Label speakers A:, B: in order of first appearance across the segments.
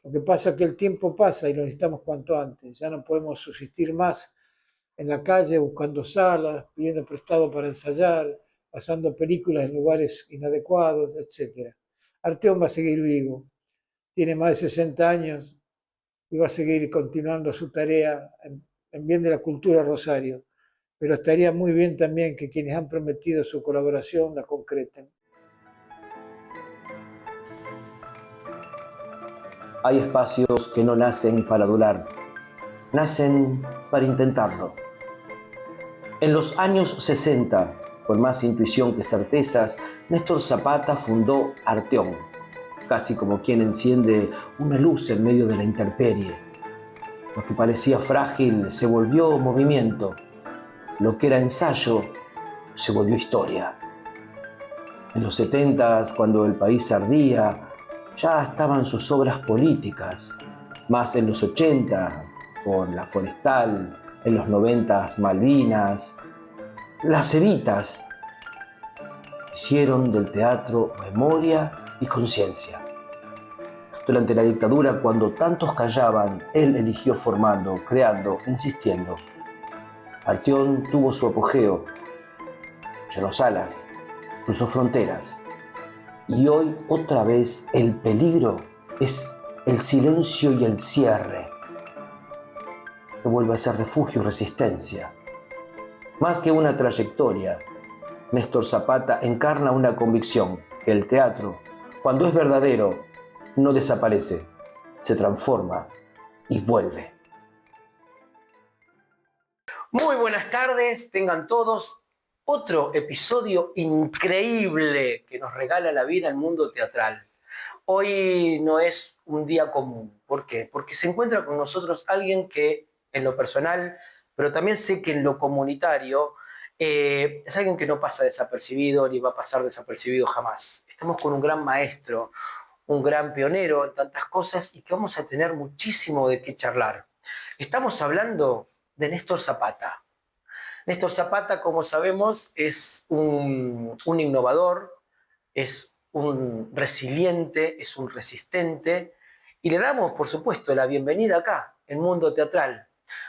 A: Lo que pasa es que el tiempo pasa y lo necesitamos cuanto antes. Ya no podemos subsistir más en la calle buscando salas, pidiendo prestado para ensayar, pasando películas en lugares inadecuados, etcétera. Arteón va a seguir vivo, tiene más de 60 años y va a seguir continuando su tarea en bien de la cultura Rosario. Pero estaría muy bien también que quienes han prometido su colaboración la concreten.
B: Hay espacios que no nacen para durar, nacen para intentarlo. En los años 60, con más intuición que certezas, Néstor Zapata fundó Arteón, casi como quien enciende una luz en medio de la intemperie. Lo que parecía frágil se volvió movimiento, lo que era ensayo se volvió historia. En los 70, cuando el país ardía, ya estaban sus obras políticas, más en los 80, con La Forestal, en los 90, Malvinas. Las Evitas hicieron del teatro memoria y conciencia. Durante la dictadura, cuando tantos callaban, él eligió formando, creando, insistiendo. Arteón tuvo su apogeo, llenó salas, cruzó fronteras. Y hoy otra vez el peligro es el silencio y el cierre, que vuelve a ser refugio y resistencia. Más que una trayectoria, Néstor Zapata encarna una convicción, que el teatro, cuando es verdadero, no desaparece, se transforma y vuelve.
C: Muy buenas tardes, tengan todos otro episodio increíble que nos regala la vida el mundo teatral. Hoy no es un día común. ¿Por qué? Porque se encuentra con nosotros alguien que en lo personal, pero también sé que en lo comunitario, es alguien que no pasa desapercibido ni va a pasar desapercibido jamás. Estamos con un gran maestro, un gran pionero en tantas cosas y que vamos a tener muchísimo de qué charlar. Estamos hablando de Néstor Zapata. Néstor Zapata, como sabemos, es un innovador, es un resiliente, es un resistente, y le damos, por supuesto, la bienvenida acá, en Mundo Teatral.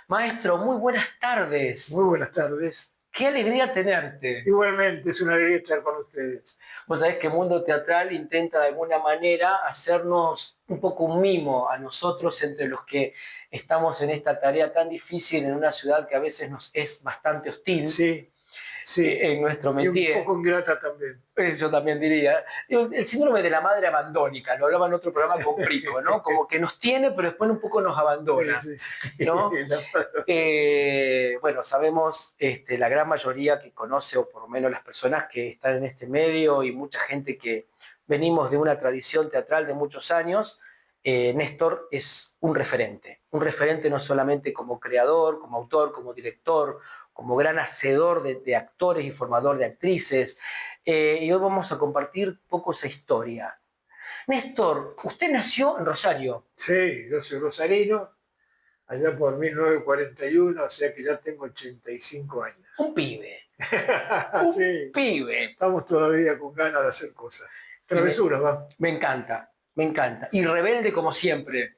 C: Maestro, muy buenas tardes.
A: Muy buenas tardes.
C: Qué alegría tenerte.
A: Igualmente, es una alegría estar con ustedes.
C: Vos sabés que Mundo Teatral intenta de alguna manera hacernos un poco un mimo a nosotros entre los que estamos en esta tarea tan difícil en una ciudad que a veces nos es bastante hostil.
A: Sí, sí.
C: En nuestro métier.
A: Y un poco ingrata también.
C: Yo también diría. El síndrome de la madre abandónica, lo hablaba en otro programa con Prico, ¿no? Como que nos tiene, pero después un poco nos abandona.
A: Sí, sí.
C: ¿No? Bueno, sabemos la gran mayoría que conoce, o por lo menos las personas que están en este medio y mucha gente que venimos de una tradición teatral de muchos años, Néstor es un referente no solamente como creador, como autor, como director, como gran hacedor de actores y formador de actrices. Y hoy vamos a compartir un poco esa historia. Néstor, usted nació en Rosario.
A: Sí, yo soy rosarino, allá por 1941, o sea que ya tengo 85 años.
C: Un pibe.
A: Sí.
C: Pibe.
A: Estamos todavía con ganas de hacer cosas. Travesuras, va.
C: Me encanta, me encanta. Y rebelde como siempre.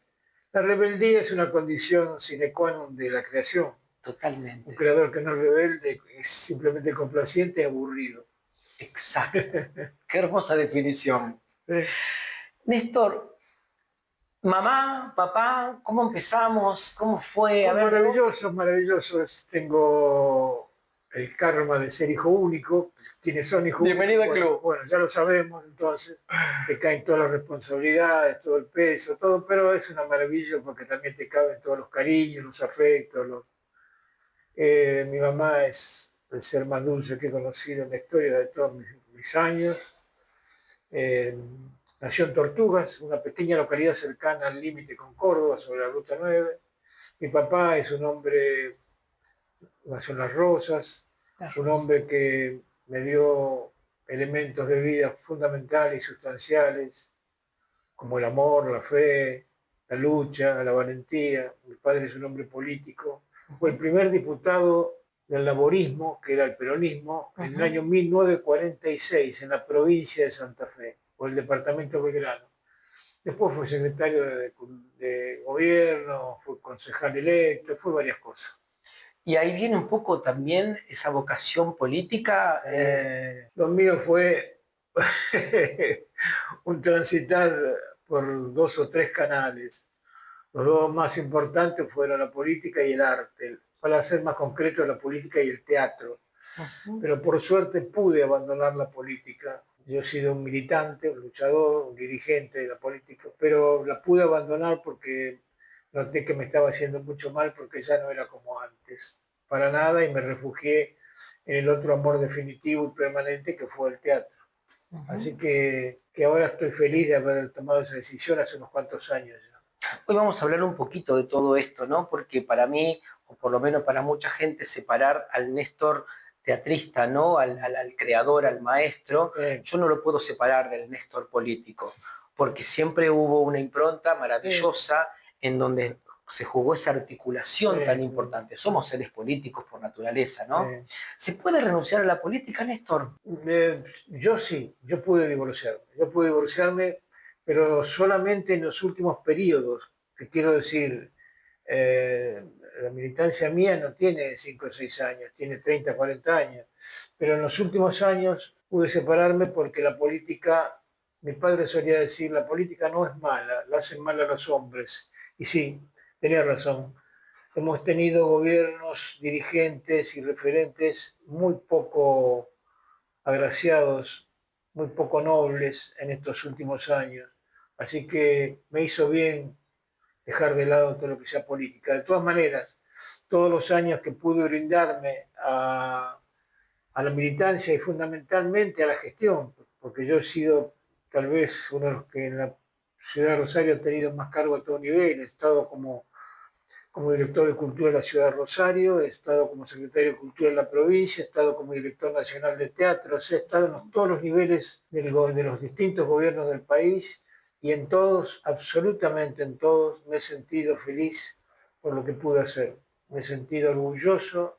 A: La rebeldía es una condición sine qua non de la creación.
C: Totalmente.
A: Un creador que no es rebelde es simplemente complaciente y aburrido.
C: Exacto. Qué hermosa definición.
A: Sí.
C: Néstor, mamá, papá, ¿cómo empezamos? ¿Cómo fue?
A: A ver, maravilloso, maravilloso. Tengo el karma de ser hijo único. Quienes son hijos únicos.
C: Bienvenido al club.
A: Bueno, ya lo sabemos, entonces, te caen todas las responsabilidades, todo el peso, todo, pero es una maravilla porque también te caben todos los cariños, los afectos. Mi mamá es el ser más dulce que he conocido en la historia de todos mis años. Nació en Tortugas, una pequeña localidad cercana al límite con Córdoba, sobre la Ruta 9. Mi papá es un hombre, nació en Las Rosas, un hombre que me dio elementos de vida fundamentales y sustanciales, como el amor, la fe, la lucha, la valentía. Mi padre es un hombre político, fue el primer diputado del laborismo, que era el peronismo, en el año 1946, en la provincia de Santa Fe, o el departamento Belgrano. Después fue secretario de gobierno, fue concejal electo, fue varias cosas.
C: Y ahí viene un poco también esa vocación política.
A: Sí. Lo mío fue un transitar por 2 o 3 canales. Los dos más importantes fueron la política y el arte. Para ser más concreto, la política y el teatro. Pero por suerte pude abandonar la política. Yo he sido un militante, un luchador, un dirigente de la política, pero la pude abandonar porque noté que me estaba haciendo mucho mal porque ya no era como antes, para nada, y me refugié en el otro amor definitivo y permanente que fue el teatro. Así que ahora estoy feliz de haber tomado esa decisión hace unos cuantos años ya.
C: Hoy vamos a hablar un poquito de todo esto, ¿no? Porque para mí, o por lo menos para mucha gente, separar al Néstor teatrista, ¿no? Al creador, al maestro, yo no lo puedo separar del Néstor político, porque siempre hubo una impronta maravillosa en donde se jugó esa articulación tan importante. Somos seres políticos por naturaleza, ¿no? ¿Se puede renunciar a la política, Néstor?
A: Yo sí, yo pude divorciarme, pero solamente en los últimos periodos, que quiero decir, la militancia mía no tiene 5 o 6 años, tiene 30, 40 años, pero en los últimos años pude separarme porque la política, mi padre solía decir, la política no es mala, la hacen mal a los hombres. Y sí, tenía razón. Hemos tenido gobiernos, dirigentes y referentes muy poco agraciados, muy poco nobles en estos últimos años. Así que me hizo bien dejar de lado todo lo que sea política. De todas maneras, todos los años que pude brindarme a la militancia y fundamentalmente a la gestión, porque yo he sido tal vez uno de los que en la ciudad de Rosario ha tenido más cargo a todo nivel, he estado como director de Cultura de la Ciudad de Rosario, he estado como secretario de Cultura de la provincia, he estado como director nacional de teatro, he estado en todos los niveles de los distintos gobiernos del país y en todos, absolutamente en todos, me he sentido feliz por lo que pude hacer. Me he sentido orgulloso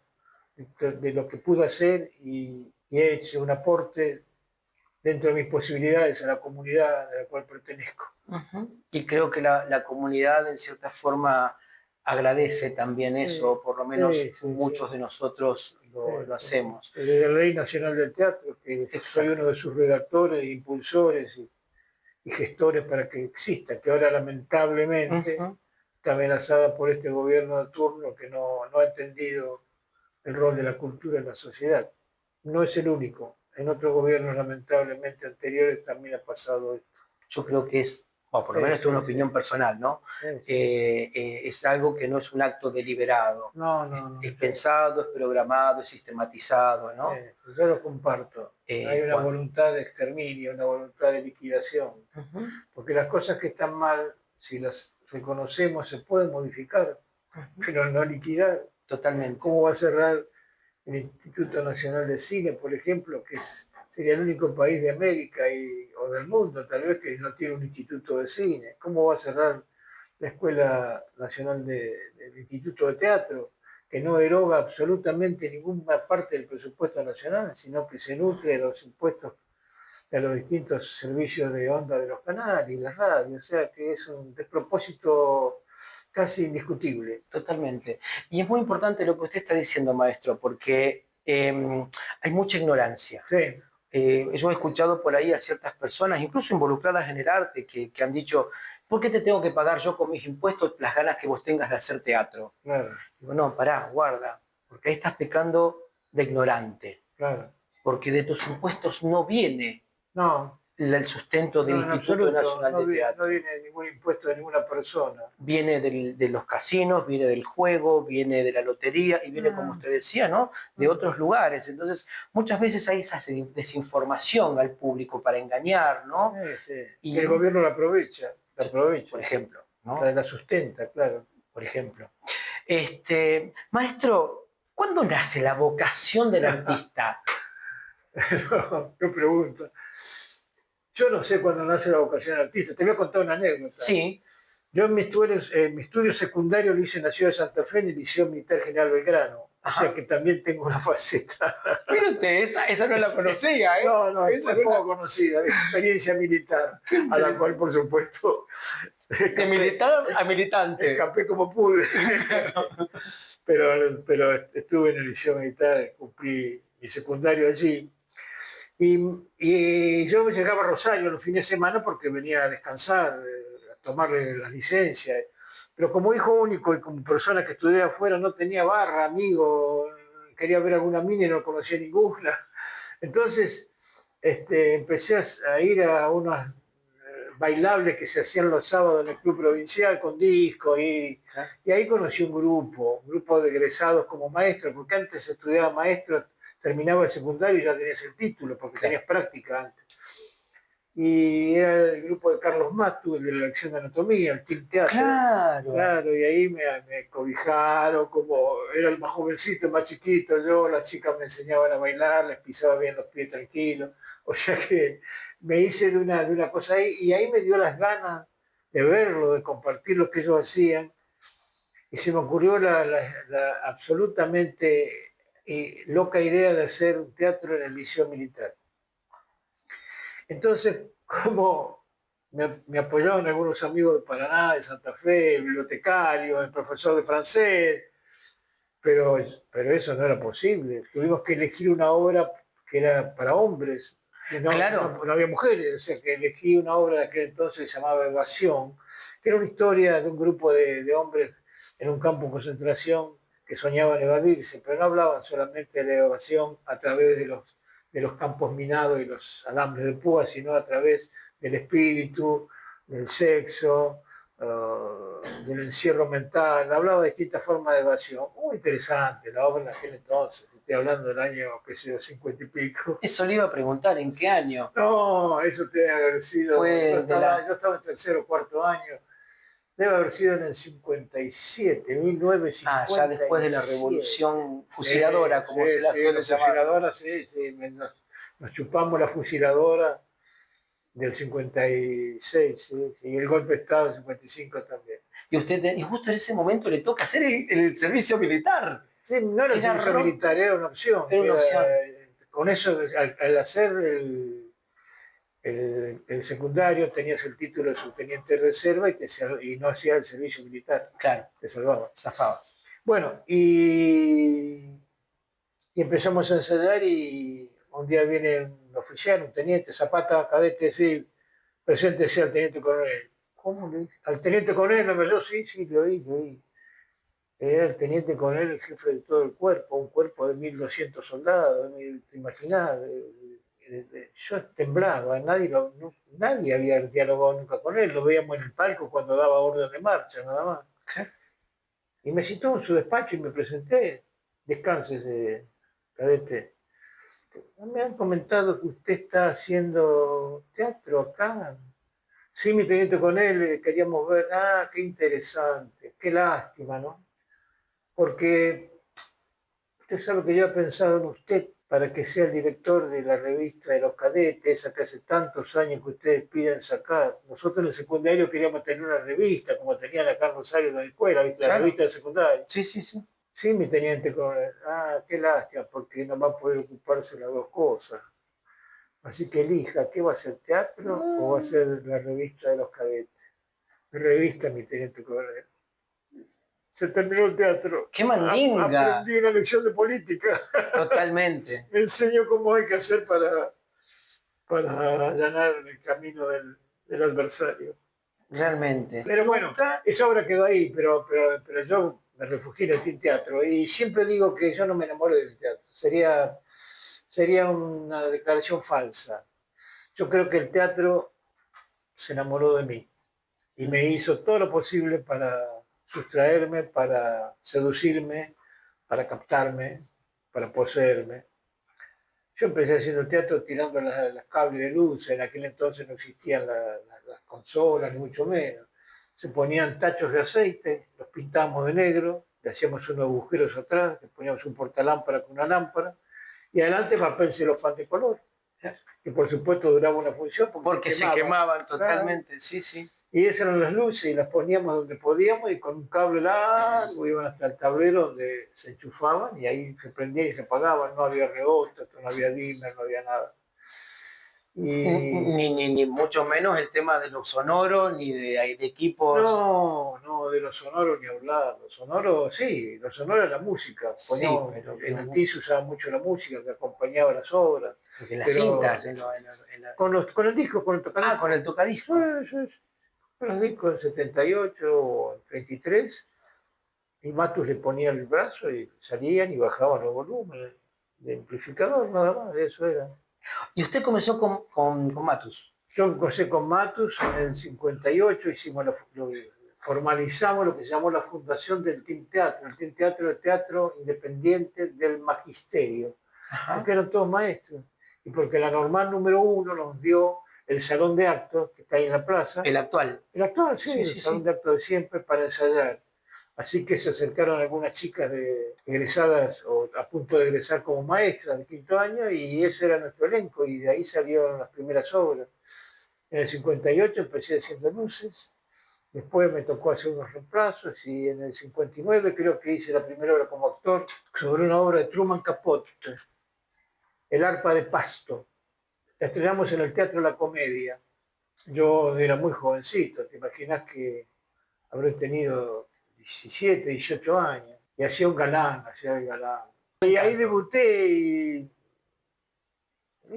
A: de lo que pude hacer y he hecho un aporte dentro de mis posibilidades a la comunidad a la cual pertenezco.
C: Y creo que la comunidad en cierta forma agradece también eso, por lo menos muchos de nosotros lo hacemos.
A: Desde la Ley Nacional del Teatro, que soy uno de sus redactores, impulsores y gestores para que exista, que ahora lamentablemente está amenazada por este gobierno de turno que no ha entendido el rol de la cultura en la sociedad. No es el único. En otros gobiernos lamentablemente anteriores también ha pasado esto.
C: Yo creo que es, bueno, por lo menos esto es una opinión personal, ¿no? Es algo que no es un acto deliberado.
A: No.
C: Es pensado, es programado, es sistematizado, ¿no?
A: Yo lo comparto. Hay una voluntad de exterminio, una voluntad de liquidación. Porque las cosas que están mal, si las reconocemos, se pueden modificar, pero no liquidar.
C: Totalmente.
A: ¿Cómo va a cerrar el Instituto Nacional de Cine, por ejemplo, que sería el único país de América o del mundo, tal vez, que no tiene un instituto de cine? ¿Cómo va a cerrar la Escuela Nacional del Instituto de Teatro, que no eroga absolutamente ninguna parte del presupuesto nacional, sino que se nutre de los impuestos de los distintos servicios de onda de los canales y la radio? O sea que es un despropósito casi indiscutible.
C: Totalmente. Y es muy importante lo que usted está diciendo, maestro, porque hay mucha ignorancia.
A: Sí.
C: Yo he escuchado por ahí a ciertas personas, incluso involucradas en el arte, que han dicho, ¿por qué te tengo que pagar yo con mis impuestos las ganas que vos tengas de hacer teatro?
A: Claro.
C: Digo, no, pará, guarda, porque ahí estás pecando de ignorante.
A: Claro.
C: Porque de tus impuestos no viene el sustento del Instituto Nacional de Teatro.
A: No viene ningún impuesto de ninguna persona.
C: Viene de los casinos, viene del juego, viene de la lotería y viene, como usted decía, ¿no?, de otros lugares. Entonces, muchas veces hay esa desinformación al público para engañar, ¿no?
A: Y el gobierno la aprovecha,
C: por ejemplo, ¿no?
A: La sustenta, claro.
C: Por ejemplo. Maestro, ¿cuándo nace la vocación del artista?
A: Qué pregunta. Yo no sé cuándo nace la vocación del artista. Te voy a contar una anécdota.
C: Sí.
A: Yo mi estudio secundario lo hice en la ciudad de Santa Fe, en el Liceo Militar General Belgrano. O sea que también tengo una faceta.
C: Mire usted, esa no la conocía, ¿eh?
A: No,
C: Esa
A: es poco conocida, de experiencia militar, a la cual, por supuesto,
C: de militar a militante.
A: escapé como pude. pero estuve en el liceo militar, cumplí mi secundario allí. Y yo llegaba a Rosario los fines de semana porque venía a descansar, a tomar las licencias. Pero como hijo único y como persona que estudiaba afuera no tenía barra, amigo, quería ver alguna mina y no conocía ninguna. Entonces empecé a ir a unos bailables que se hacían los sábados en el club provincial con discos y ahí conocí un grupo de egresados como maestros, porque antes estudiaba maestro, terminaba el secundario y ya tenías el título, porque tenías práctica antes. Y era el grupo de Carlos Matu, el de la lección de anatomía, el Team Teatro. Claro, y ahí me cobijaron, como era el más jovencito, el más chiquito, yo, las chicas me enseñaban a bailar, les pisaba bien los pies tranquilos. O sea que me hice de una cosa ahí, y ahí me dio las ganas de verlo, de compartir lo que ellos hacían, y se me ocurrió la absolutamente loca idea de hacer un teatro en el Liceo Militar. Entonces, como me apoyaban algunos amigos de Paraná, de Santa Fe, el bibliotecario, el profesor de francés, pero eso no era posible. Tuvimos que elegir una obra que era para hombres,
C: Claro.
A: no había mujeres, o sea que elegí una obra de aquel entonces que se llamaba Evasión, que era una historia de un grupo de hombres en un campo de concentración que soñaban evadirse, pero no hablaban solamente de la evasión a través de los campos minados y los alambres de púa, sino a través del espíritu, del sexo, del encierro mental. Hablaba de distintas formas de evasión. Muy interesante la obra en aquel entonces. Estoy hablando del año, qué sé yo, 50 y pico.
C: Eso le iba a preguntar, ¿en qué año?
A: No, eso tiene que haber sido. Yo estaba en tercero o cuarto año. Debe haber sido en el 57, 1957.
C: Ah, ya después de la revolución fusiladora,
A: sí,
C: como se la suele llamar.
A: Fusiladora, sí, nos chupamos la fusiladora del 56, sí, y el golpe de Estado del 55 también.
C: Y y justo en ese momento le toca hacer el servicio militar.
A: Sí, no era el servicio militar, era una opción.
C: Era una opción.
A: Con eso, al hacer el secundario, tenías el título de subteniente de reserva y no hacías el servicio militar.
C: Claro.
A: Te salvaba.
C: Zafabas.
A: Bueno, y empezamos a ensayar y un día viene un oficial, un teniente, Zapata, cadete, sí, preséntese al teniente coronel. ¿Cómo le dije? Al teniente coronel, no me yo, sí, lo oí. Era el teniente coronel, el jefe de todo el cuerpo, un cuerpo de 1.200 soldados, ¿te imaginás? Yo temblaba, nadie había dialogado nunca con él, lo veíamos en el palco cuando daba orden de marcha, nada más. Y me citó en su despacho y me presenté. Descánsese, cadete. Me han comentado que usted está haciendo teatro acá. Sí, mi teniente con él, queríamos ver. Ah, qué interesante, qué lástima, ¿no? Porque usted sabe que yo he pensado en usted para que sea el director de la revista de los cadetes, esa que hace tantos años que ustedes piden sacar. Nosotros en el secundario queríamos tener una revista, como tenían acá en Rosario en la escuela, ¿viste? La revista del secundario.
C: Sí, sí, sí.
A: Sí, mi teniente coronel. Ah, qué lástima, porque no va a poder ocuparse las dos cosas. Así que elija, ¿qué va a ser, teatro o va a ser la revista de los cadetes? Revista, mi teniente coronel. Se terminó el teatro.
C: ¡Qué mandinga!
A: Aprendí una lección de política.
C: Totalmente.
A: Me enseñó cómo hay que hacer para allanar el camino del adversario.
C: Realmente.
A: Pero bueno, esa obra quedó ahí, pero yo me refugié en el teatro y siempre digo que yo no me enamoré del teatro. Sería una declaración falsa. Yo creo que el teatro se enamoró de mí y me hizo todo lo posible para sustraerme, para seducirme, para captarme, para poseerme. Yo empecé haciendo teatro tirando las cables de luz, en aquel entonces no existían las consolas, ni mucho menos. Se ponían tachos de aceite, los pintábamos de negro, le hacíamos unos agujeros atrás, le poníamos un portalámpara con una lámpara, y adelante papel celofán de color, que por supuesto duraba una función
C: porque se quemaban totalmente, sí, sí.
A: Y esas eran las luces y las poníamos donde podíamos y con un cable largo iban hasta el tablero donde se enchufaban y ahí se prendían y se apagaban. No había rebote, no había dimmer, no había nada. Y
C: Ni mucho menos el tema de los sonoros, ni de equipos.
A: no, no, de los sonoros ni hablar. Los sonoros, sí, los sonoros la música.
C: Sí,
A: Poníamos,
C: pero
A: en el TIS se usaba mucho la música que acompañaba las obras.
C: porque las
A: Pero
C: cintas,
A: con el disco, con el tocadisco.
C: con el tocadisco.
A: Sí. Con los discos del 78 o el 33, y Matus le ponía el brazo y salían y bajaban los volúmenes de amplificador, nada más, eso era.
C: Y usted comenzó con Matus.
A: Yo empecé con Matus en el 58, formalizamos lo que se llamó la fundación del Team Teatro. El Team Teatro era el teatro independiente del magisterio, porque eran todos maestros. Y porque la normal número 1 nos dio el salón de actos que está ahí en la plaza.
C: El actual.
A: El actual, sí, el salón de actos de siempre para ensayar. Así que se acercaron algunas chicas egresadas o a punto de egresar como maestras de quinto año y ese era nuestro elenco y de ahí salieron las primeras obras. En el 58 empecé haciendo luces, después me tocó hacer unos reemplazos y en el 59 creo que hice la primera obra como actor sobre una obra de Truman Capote, El arpa de pasto. La estrenamos en el Teatro La Comedia. Yo era muy jovencito, te imaginas que habré tenido 17, 18 años, y hacía un galán, hacía el galán. Y ahí debuté y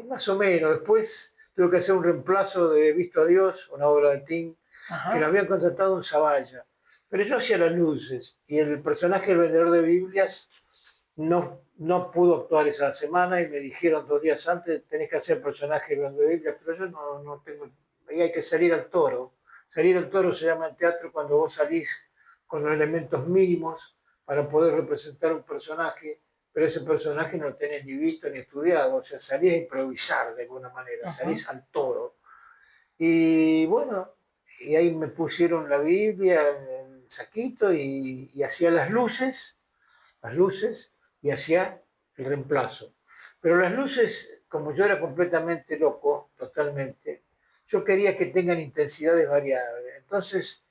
A: más o menos, después tuve que hacer un reemplazo de Visto a Dios, una obra de Tim, que lo habían contratado en Zavalla. Pero yo hacía las luces y el personaje del vendedor de Biblias no pudo actuar esa semana y me dijeron 2 días antes, tenés que hacer el personaje del vendedor de Biblias, pero yo no tengo, ahí hay que salir al toro. Salir al toro se llama en teatro cuando vos salís con los elementos mínimos para poder representar un personaje, pero ese personaje no lo tenés ni visto ni estudiado, o sea, salís a improvisar de alguna manera, salís al toro. Y bueno, y ahí me pusieron la Biblia en el saquito y hacía las luces, y hacía el reemplazo. Pero las luces, como yo era completamente loco, totalmente, yo quería que tengan intensidades variables. Entonces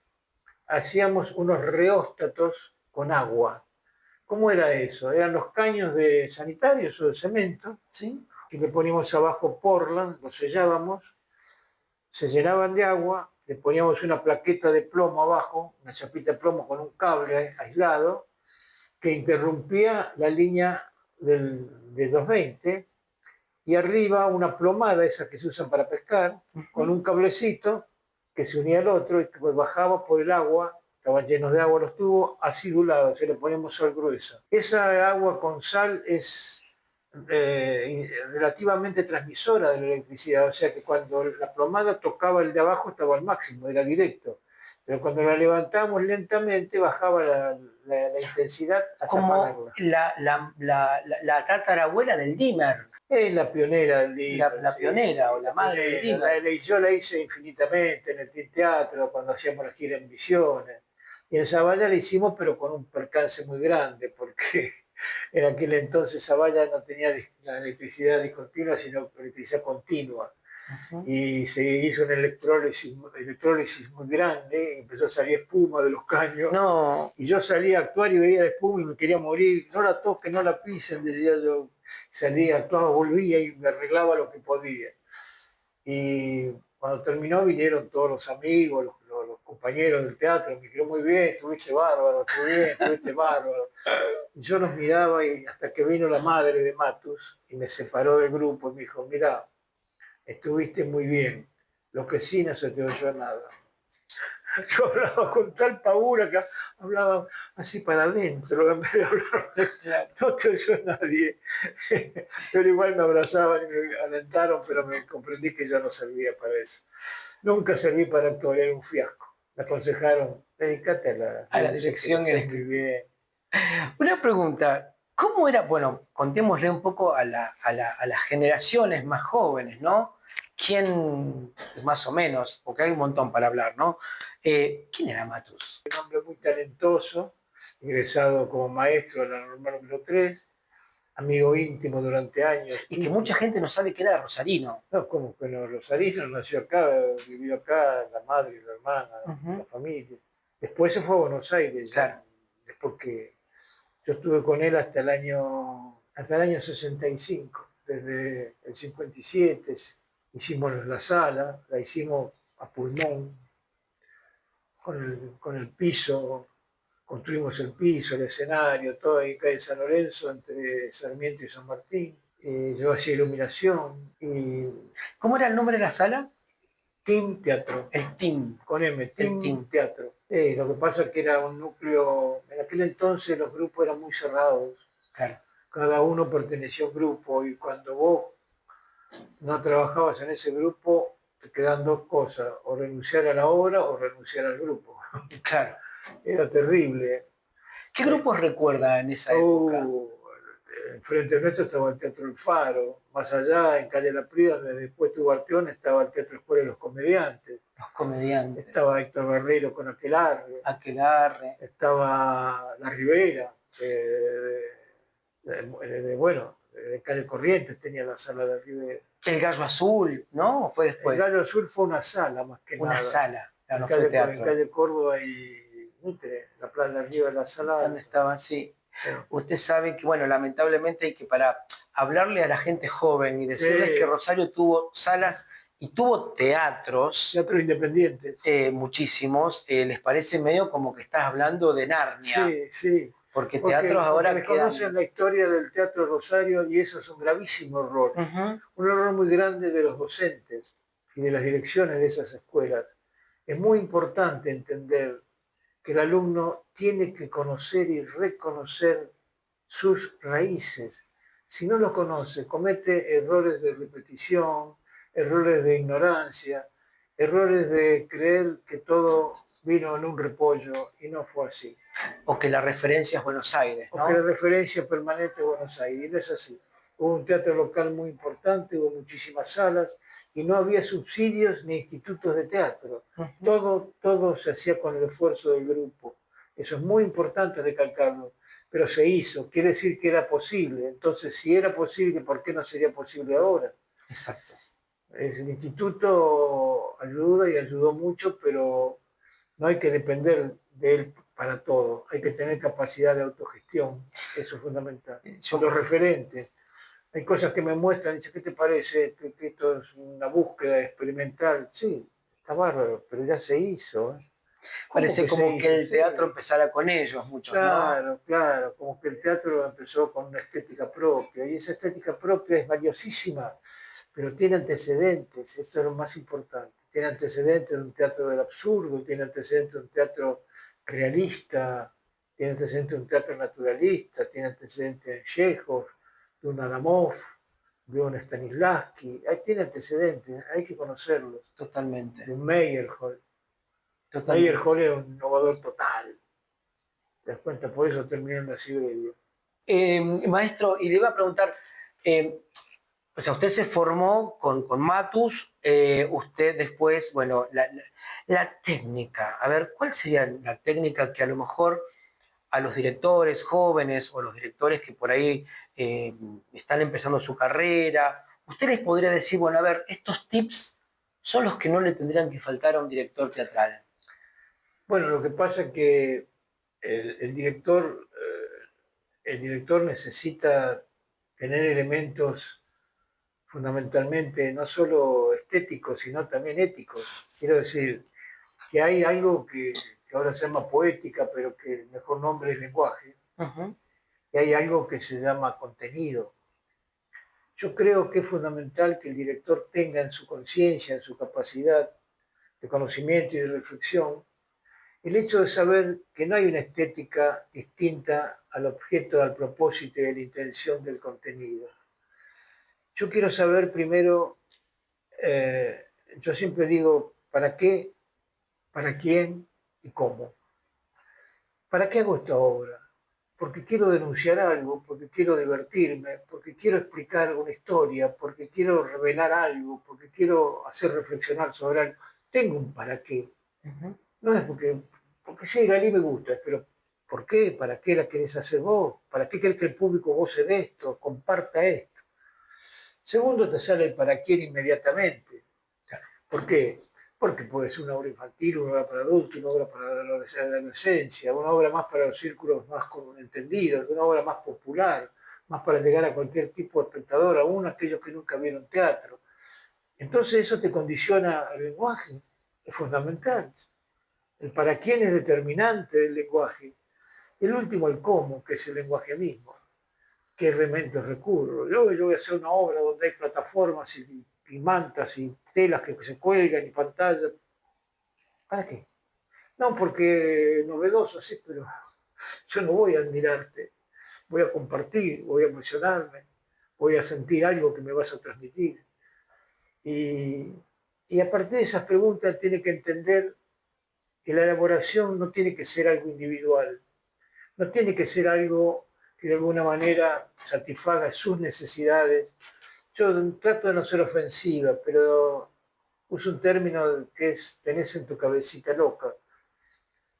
A: hacíamos unos reóstatos con agua. ¿Cómo era eso? Eran los caños de sanitarios o de cemento, ¿sí? Que le poníamos abajo Portland, los sellábamos, se llenaban de agua, le poníamos una plaqueta de plomo abajo, una chapita de plomo con un cable aislado, que interrumpía la línea de 220, y arriba una plomada, esas que se usan para pescar, con un cablecito que se unía al otro y que bajaba por el agua, estaban llenos de agua los tubos, acidulados, se le ponemos sal gruesa. Esa agua con sal es relativamente transmisora de la electricidad, o sea que cuando la plomada tocaba el de abajo estaba al máximo, era directo. Pero cuando la levantamos lentamente bajaba la intensidad hasta
C: como la tatarabuela del dimmer.
A: Es la pionera del dimmer.
C: La pionera o la madre del dimmer.
A: Yo la hice infinitamente en el teatro, cuando hacíamos la gira en Visiones. Y en Zavalla la hicimos, pero con un percance muy grande, porque en aquel entonces Zavalla no tenía la electricidad discontinua, sino electricidad continua. Y se hizo una electrólisis muy grande, empezó a salir espuma de los caños.
C: No.
A: Y yo salía a actuar y veía la espuma y me quería morir. No la toquen, no la pisen, decía yo. Salía, actuaba, volvía y me arreglaba lo que podía. Y cuando terminó vinieron todos los amigos, los compañeros del teatro, me dijeron muy bien, estuviste bárbaro, estuviste bárbaro. Y yo los miraba y hasta que vino la madre de Matus y me separó del grupo y me dijo, mira, estuviste muy bien, lo que sí no se te oyó nada. Yo hablaba con tal paura que hablaba así para adentro, en vez de hablar, no te oyó nadie. Pero igual me abrazaban y me alentaron, pero me comprendí que yo no servía para eso. Nunca serví para actuar, era un fiasco. Me aconsejaron, dedícate a la
C: dirección.
A: Muy bien.
C: Una pregunta, ¿cómo era? Bueno, contémosle un poco a las generaciones más jóvenes, ¿no? ¿Quién, más o menos, porque hay un montón para hablar, ¿no? ¿Quién era Matus?
A: Un hombre muy talentoso, ingresado como maestro a la normal número 3, amigo íntimo durante años.
C: Y que mucha gente no sabe que era rosarino.
A: No, como que no, Rosarino nació acá, vivió acá, la madre, la hermana, la familia. Después se fue a Buenos Aires,
C: Claro.
A: después que yo estuve con él hasta el año 65, desde el 57 hicimos la sala, la hicimos a pulmón, con el piso, construimos el piso, el escenario, todo ahí en calle San Lorenzo, entre Sarmiento y San Martín. Yo hacía iluminación y
C: ¿Cómo era el nombre de la sala?
A: Team Teatro,
C: El Team.
A: con M, Team
C: Team.
A: Teatro. Lo que pasa es que era un núcleo, en aquel entonces los grupos eran muy cerrados,
C: Claro.
A: cada uno pertenecía a un grupo y cuando vos no trabajabas en ese grupo te quedan dos cosas, o renunciar a la obra o renunciar al grupo.
C: Claro.
A: Era terrible.
C: ¿Qué grupos recuerda en esa época?
A: Frente a nuestro estaba el Teatro El Faro, más allá, en Calle La Prida, después de Barteón, estaba el Teatro Escuela de los Comediantes.
C: Los comediantes.
A: Estaba Héctor Barreiro con Aquelarre. Estaba La Ribera, bueno, de Calle Corrientes tenía la sala de La Ribera.
C: El Gallo Azul, ¿no? ¿O fue después?
A: El Gallo Azul fue una sala más que nada.
C: Una sala,
A: en,
C: no
A: calle,
C: fue teatro.
A: En Calle Córdoba y Mitre, la plaza de arriba de la sala.
C: ¿Dónde estaba? Sí. Usted sabe que, bueno, lamentablemente hay que para hablarle a la gente joven y decirles que Rosario tuvo salas y tuvo teatros.
A: Teatros independientes.
C: Muchísimos. Les parece medio como que estás hablando de Narnia.
A: Sí, sí.
C: Porque teatros ahora
A: desconocen la historia del Teatro Rosario y eso es un gravísimo error. Un error muy grande de los docentes y de las direcciones de esas escuelas. Es muy importante entender que el alumno tiene que conocer y reconocer sus raíces. Si no lo conoce, comete errores de repetición, errores de ignorancia, errores de creer que todo vino en un repollo y no fue así.
C: O que la referencia es Buenos Aires, ¿no?
A: O que la referencia permanente es Buenos Aires, y no es así. Hubo un teatro local muy importante, hubo muchísimas salas, y no había subsidios ni institutos de teatro. Todo se hacía con el esfuerzo del grupo. Eso es muy importante recalcarlo, pero se hizo, quiere decir que era posible. Entonces, si era posible, ¿por qué no sería posible ahora?
C: Exacto.
A: El instituto ayuda y ayudó mucho, pero no hay que depender de él para todo. Hay que tener capacidad de autogestión, eso es fundamental. Son los referentes. Hay cosas que me muestran, dicen, ¿qué te parece? Que esto es una búsqueda experimental. Sí, está bárbaro, pero ya se hizo.
C: Parece como que el teatro empezara con ellos, muchos,
A: claro,
C: ¿no?
A: Claro, como que el teatro empezó con una estética propia, y esa estética propia es valiosísima, pero tiene antecedentes, eso es lo más importante. Tiene antecedentes de un teatro del absurdo, tiene antecedentes de un teatro realista, tiene antecedentes de un teatro naturalista, tiene antecedentes de Chekhov, de un Adamov, de un Stanislavski, tiene antecedentes, hay que conocerlos.
C: Totalmente.
A: De un Meyerhold. Meyerhold era un innovador total. ¿Te das cuenta? Por eso terminó en la Siberia.
C: Maestro, y le iba a preguntar, o sea, usted se formó con Matus, usted después, bueno, la técnica, a ver, ¿cuál sería la técnica que a lo mejor a los directores jóvenes o los directores que por ahí están empezando su carrera, usted les podría decir, bueno, a ver, estos tips son los que no le tendrían que faltar a un director teatral?
A: Bueno, lo que pasa es que el director necesita tener elementos fundamentalmente no solo estéticos, sino también éticos. Quiero decir, que hay algo que ahora se llama poética, pero que el mejor nombre es lenguaje, y hay algo que se llama contenido. Yo creo que es fundamental que el director tenga en su conciencia, en su capacidad de conocimiento y de reflexión, el hecho de saber que no hay una estética distinta al objeto, al propósito y a la intención del contenido. Yo quiero saber primero, yo siempre digo, ¿para qué, para quién y cómo? ¿Para qué hago esta obra? Porque quiero denunciar algo, porque quiero divertirme, porque quiero explicar una historia, porque quiero revelar algo, porque quiero hacer reflexionar sobre algo. Tengo un para qué. No es porque sí, a mí me gusta, pero ¿Por qué? ¿Para qué la querés hacer vos? ¿Para qué querés que el público goce de esto, comparta esto? Segundo, te sale el para quién inmediatamente. ¿Por qué? Porque puede ser una obra infantil, una obra para adultos, una obra para la adolescencia, una obra más para los círculos más entendidos, una obra más popular, más para llegar a cualquier tipo de espectador, aún aquellos que nunca vieron teatro. Entonces eso te condiciona el lenguaje, es fundamental. El para quién es determinante del lenguaje. El último, el cómo, que es el lenguaje mismo. ¿Qué elementos recurro? Yo voy a hacer una obra donde hay plataformas y mantas y telas que se cuelgan y pantallas. ¿Para qué? No, porque novedoso, sí, pero yo no voy a admirarte. Voy a compartir, voy a emocionarme, voy a sentir algo que me vas a transmitir. Y, y a partir de esas preguntas tiene que entender que la elaboración no tiene que ser algo individual, no tiene que ser algo que de alguna manera satisfaga sus necesidades. Yo trato de no ser ofensiva, pero uso un término que es tenés en tu cabecita loca.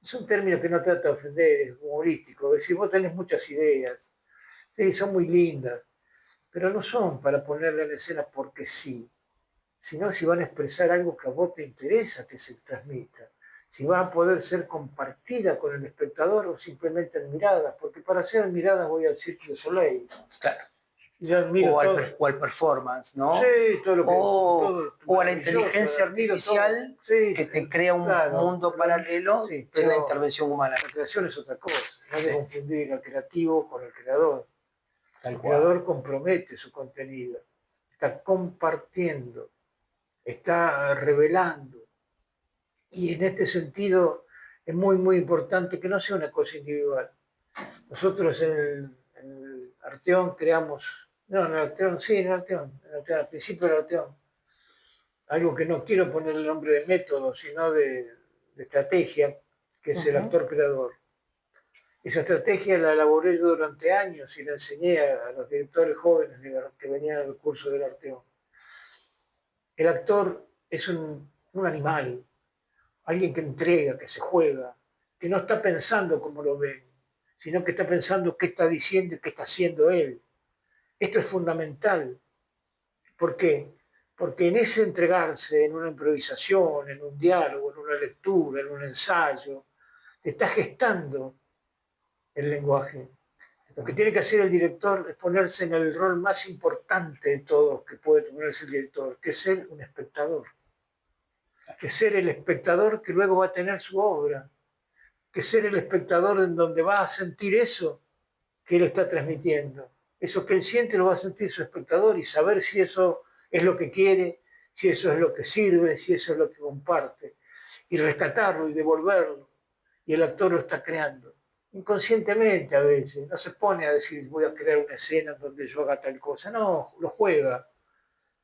A: Es un término que no trata de ofender, es humorístico. Es decir, vos tenés muchas ideas, sí, son muy lindas, pero no son para ponerla en escena porque sí, sino si van a expresar algo que a vos te interesa que se transmita, si va a poder ser compartida con el espectador o simplemente admirada, porque para ser admirada voy al Cirque du Soleil.
C: Claro.
A: Yo admiro todo.
C: O al performance, ¿no?
A: Sí, todo lo que...
C: O a la inteligencia artificial
A: sí,
C: que te crea un mundo paralelo
A: sí,
C: sin la intervención humana.
A: La creación es otra cosa, no hay que confundir al creativo con el creador.
C: El
A: creador compromete su contenido, está compartiendo, está revelando. Y en este sentido es muy, muy importante que no sea una cosa individual. Nosotros en el Arteón creamos, no, en el Arteón, sí, en el Arteón, al principio del Arteón, algo que no quiero poner el nombre de método, sino de estrategia, que es el actor creador. Esa estrategia la elaboré yo durante años y la enseñé a los directores jóvenes que venían al curso del Arteón. El actor es un animal, alguien que entrega, que se juega, que no está pensando como lo ven, sino que está pensando qué está diciendo y qué está haciendo él. Esto es fundamental. ¿Por qué? Porque en ese entregarse, en una improvisación, en un diálogo, en una lectura, en un ensayo, te está gestando el lenguaje. Lo que tiene que hacer el director es ponerse en el rol más importante de todos que puede ponerse el director, que es ser un espectador. Que ser el espectador que luego va a tener su obra. Que ser el espectador en donde va a sentir eso que él está transmitiendo. Eso que él siente lo va a sentir su espectador y saber si eso es lo que quiere, si eso es lo que sirve, si eso es lo que comparte. Y rescatarlo y devolverlo. Y el actor lo está creando. Inconscientemente a veces, no se pone a decir voy a crear una escena donde yo haga tal cosa, no, lo juega.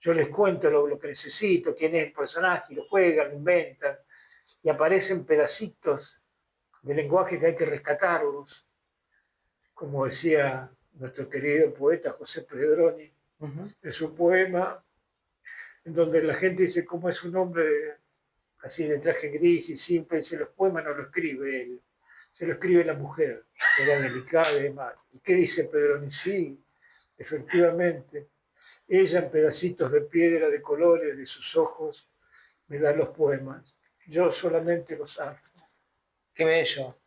A: Yo les cuento lo que necesito, quién es el personaje, y lo juegan, lo inventan, y aparecen pedacitos de lenguaje que hay que rescatarlos, como decía nuestro querido poeta José Pedroni, en su poema, en donde la gente dice cómo es un hombre así de traje gris y simple, dice los poemas no lo escribe él, se lo escribe la mujer, que era delicada y demás. ¿Y qué dice Pedroni? Sí, efectivamente, ella en pedacitos de piedra de colores de sus ojos me da los poemas, yo solamente los amo.
C: Qué bello.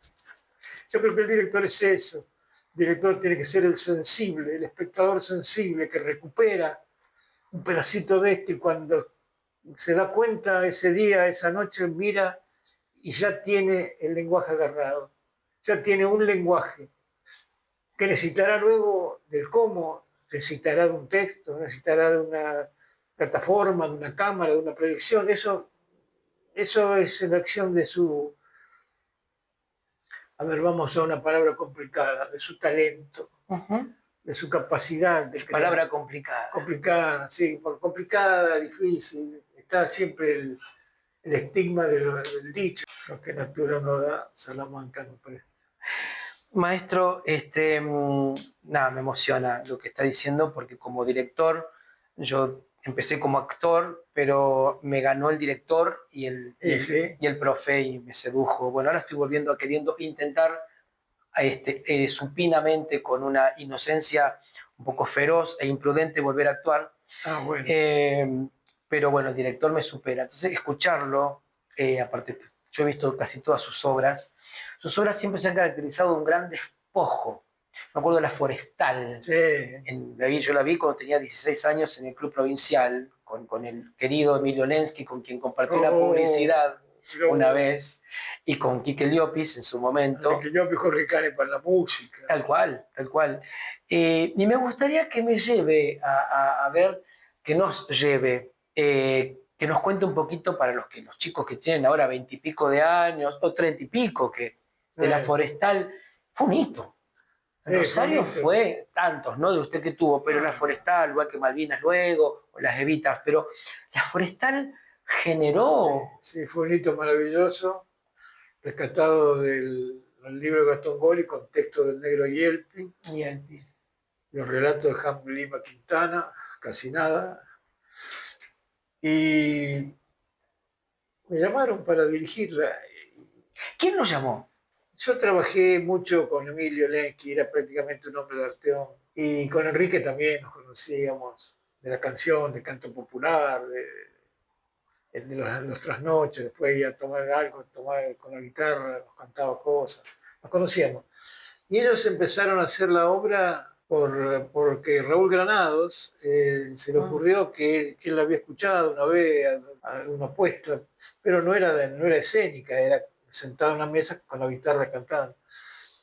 A: Yo creo que el director es eso, el director tiene que ser el sensible, el espectador sensible que recupera un pedacito de esto y cuando se da cuenta ese día, esa noche, mira y ya tiene el lenguaje agarrado, ya tiene un lenguaje que necesitará luego del cómo, necesitará de un texto, necesitará de una plataforma, de una cámara, de una proyección, eso es la acción de su, a ver, vamos a una palabra complicada, de su talento, de su capacidad de crear.
C: Palabra complicada.
A: Complicada, sí, por complicada, difícil, está siempre el estigma del dicho, lo que natura no da, Salamanca no presta.
C: Maestro, nada, me emociona lo que está diciendo porque como director, yo empecé como actor, pero me ganó el director y el profe y me sedujo. Bueno, ahora estoy volviendo a queriendo intentar supinamente, con una inocencia un poco feroz e imprudente, volver a actuar.
A: Ah, bueno.
C: Pero bueno, el director me supera. Entonces, escucharlo, aparte, yo he visto casi todas sus obras siempre se han caracterizado de un gran despojo. Me acuerdo de La Forestal.
A: Sí.
C: Yo la vi cuando tenía 16 años en el Club Provincial, con el querido Emilio Lenski, con quien compartí una publicidad una vez, y con Quique Llopis en su momento.
A: Quique Llopis, Jorge Canepa en la música.
C: Tal cual, tal cual. Y me gustaría que me lleve a ver, que nos lleve, que nos cuente un poquito para los chicos que tienen ahora 20 y pico de años, o 30 y pico, que de La Forestal fue un hito. Rosario fue tantos, ¿no? De usted que tuvo, pero La Forestal, igual que Malvinas luego, o las Evitas, pero La Forestal generó...
A: Sí, fue un hito maravilloso, rescatado del libro de Gastón Gori, con texto del negro Yelpi, los relatos de Juan Lima Quintana, casi nada. Y me llamaron para dirigirla.
C: ¿Quién lo llamó?
A: Yo trabajé mucho con Emilio Lenski, era prácticamente un hombre de Arteón, y con Enrique también nos conocíamos, de la canción, de canto popular, de los trasnoches, después iba a tomar algo, tomar con la guitarra, nos cantaba cosas, nos conocíamos. Y ellos empezaron a hacer la obra porque Raúl Granados se le ocurrió que él la había escuchado una vez, una puesta, pero no era escénica, era sentado en una mesa con la guitarra cantando.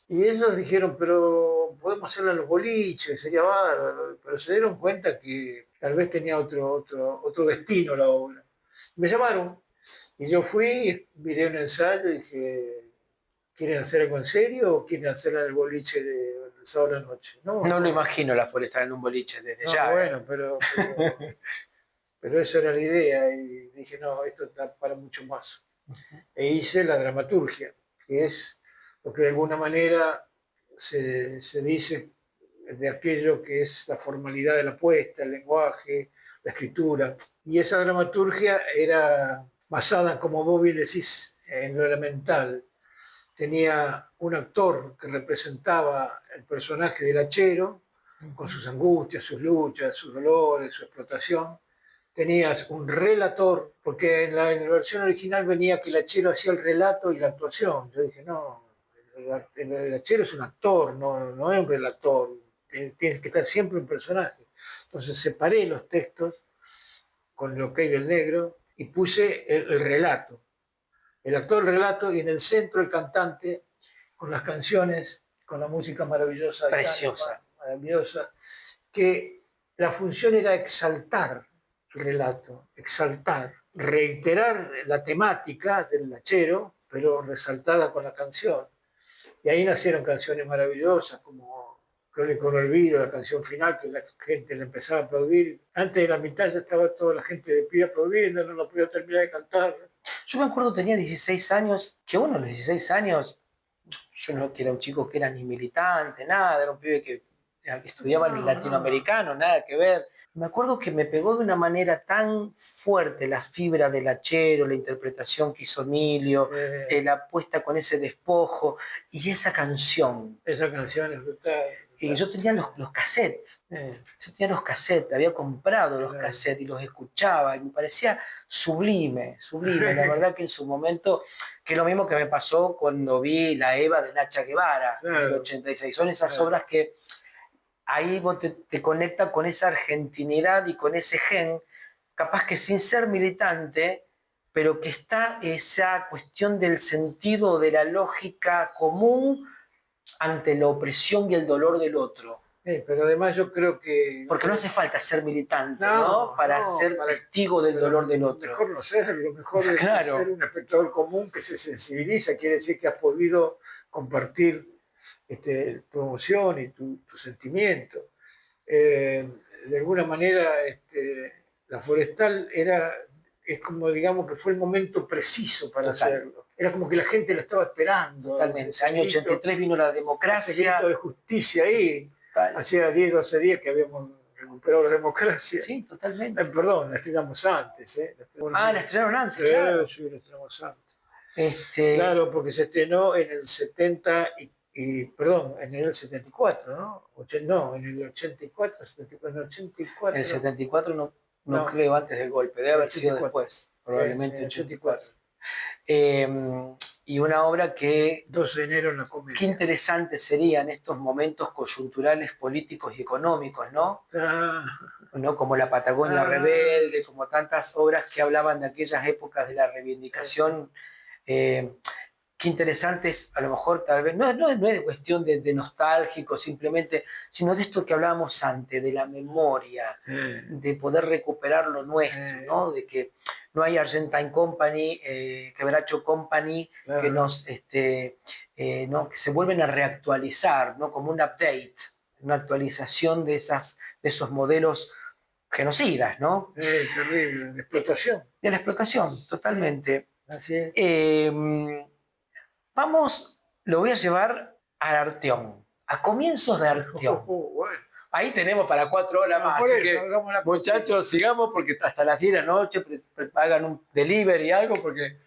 A: Y ellos dijeron, pero podemos hacerla en los boliches, sería bárbaro, pero se dieron cuenta que tal vez tenía otro destino la obra. Me llamaron y yo fui, miré un ensayo y dije, ¿quieren hacer algo en serio o quieren hacerla en el boliche de sábado a la noche?
C: No lo imagino La Forestal en un boliche desde ya.
A: Bueno, pero esa era la idea y dije, no, esto está para mucho más. E hice la dramaturgia, que es lo que de alguna manera se dice de aquello que es la formalidad de la puesta, el lenguaje, la escritura. Y esa dramaturgia era basada, como vos bien decís, en lo elemental. Tenía un actor que representaba el personaje del hachero, con sus angustias, sus luchas, sus dolores, su explotación. Tenías un relator, porque en la versión original venía que el hachero hacía el relato y la actuación. Yo dije, no, el hachero es un actor, no es un relator, tiene que estar siempre un personaje. Entonces separé los textos con el ok del negro y puse el relato. El actor el relato y en el centro el cantante con las canciones, con la música maravillosa.
C: Preciosa.
A: Maravillosa, que la función era exaltar el relato, exaltar, reiterar la temática del hachero, pero resaltada con la canción. Y ahí nacieron canciones maravillosas como Crónico con Olvido, la canción final, que la gente le empezaba a aplaudir. Antes de la mitad ya estaba toda la gente de pie aplaudiendo, no lo podía terminar de cantar.
C: Yo me acuerdo, tenía 16 años, que uno a los 16 años, yo no que era un chico que era ni militante, nada, era un pibe que estudiaba en el latinoamericano, nada que ver. Me acuerdo que me pegó de una manera tan fuerte la fibra del hachero, la interpretación que hizo Emilio, la puesta con ese despojo y esa canción.
A: Esa canción es brutal.
C: Y yo tenía los cassettes, había comprado los cassettes y los escuchaba y me parecía sublime, la verdad que en su momento, que es lo mismo que me pasó cuando vi La Eva de Nacha Guevara, en el 86, son esas obras que ahí vos te conecta con esa argentinidad y con ese gen, capaz que sin ser militante, pero que está esa cuestión del sentido, de la lógica común ante la opresión y el dolor del otro.
A: Pero además yo creo que...
C: Porque no hace falta ser militante, ¿no? Para ser testigo del dolor del otro.
A: Mejor no ser, lo mejor es ser un espectador común que se sensibiliza, quiere decir que has podido compartir tu emoción y tu sentimiento. De alguna manera, La Forestal es como, digamos, que fue el momento preciso para hacerlo. Era como que la gente lo estaba esperando.
C: Totalmente. En el año 83 vino la democracia.
A: Ese grito de justicia ahí. Hacía 10, 12 días que habíamos recuperado la democracia.
C: Sí, totalmente.
A: Perdón, la estrenamos antes.
C: La estrenaron antes,
A: claro. Sí, la estrenamos antes. Claro, porque se estrenó en el 74. perdón, en el 74, ¿no? No, en el 84, 74, en el 84.
C: En el 74 no,
A: No.
C: creo antes del golpe, debe haber sido
A: 84.
C: después, probablemente
A: En el
C: 84. Y una obra que
A: 12 de enero en la
C: qué
A: Comedia.
C: interesante sería en estos momentos coyunturales políticos y económicos, ¿no? ¿No? Como La Patagonia Rebelde, como tantas obras que hablaban de aquellas épocas de la reivindicación. Qué interesantes, a lo mejor tal vez, no es de cuestión de nostálgico simplemente, sino de esto que hablábamos antes, de la memoria, de poder recuperar lo nuestro, ¿no? De que no hay Argentine Company, Quebracho Company, que nos, ¿no? Que se vuelven a reactualizar, ¿no? Como un update, una actualización de esos modelos genocidas, ¿no?
A: Terrible, de explotación.
C: De la explotación, totalmente.
A: Así es.
C: Vamos, lo voy a llevar a Arteón, a comienzos de Arteón.
A: Bueno.
C: Ahí tenemos para 4 horas más.
A: Por
C: Así
A: eso,
C: que, muchachos, sigamos porque hatta las 10 de la noche hagan un delivery algo, porque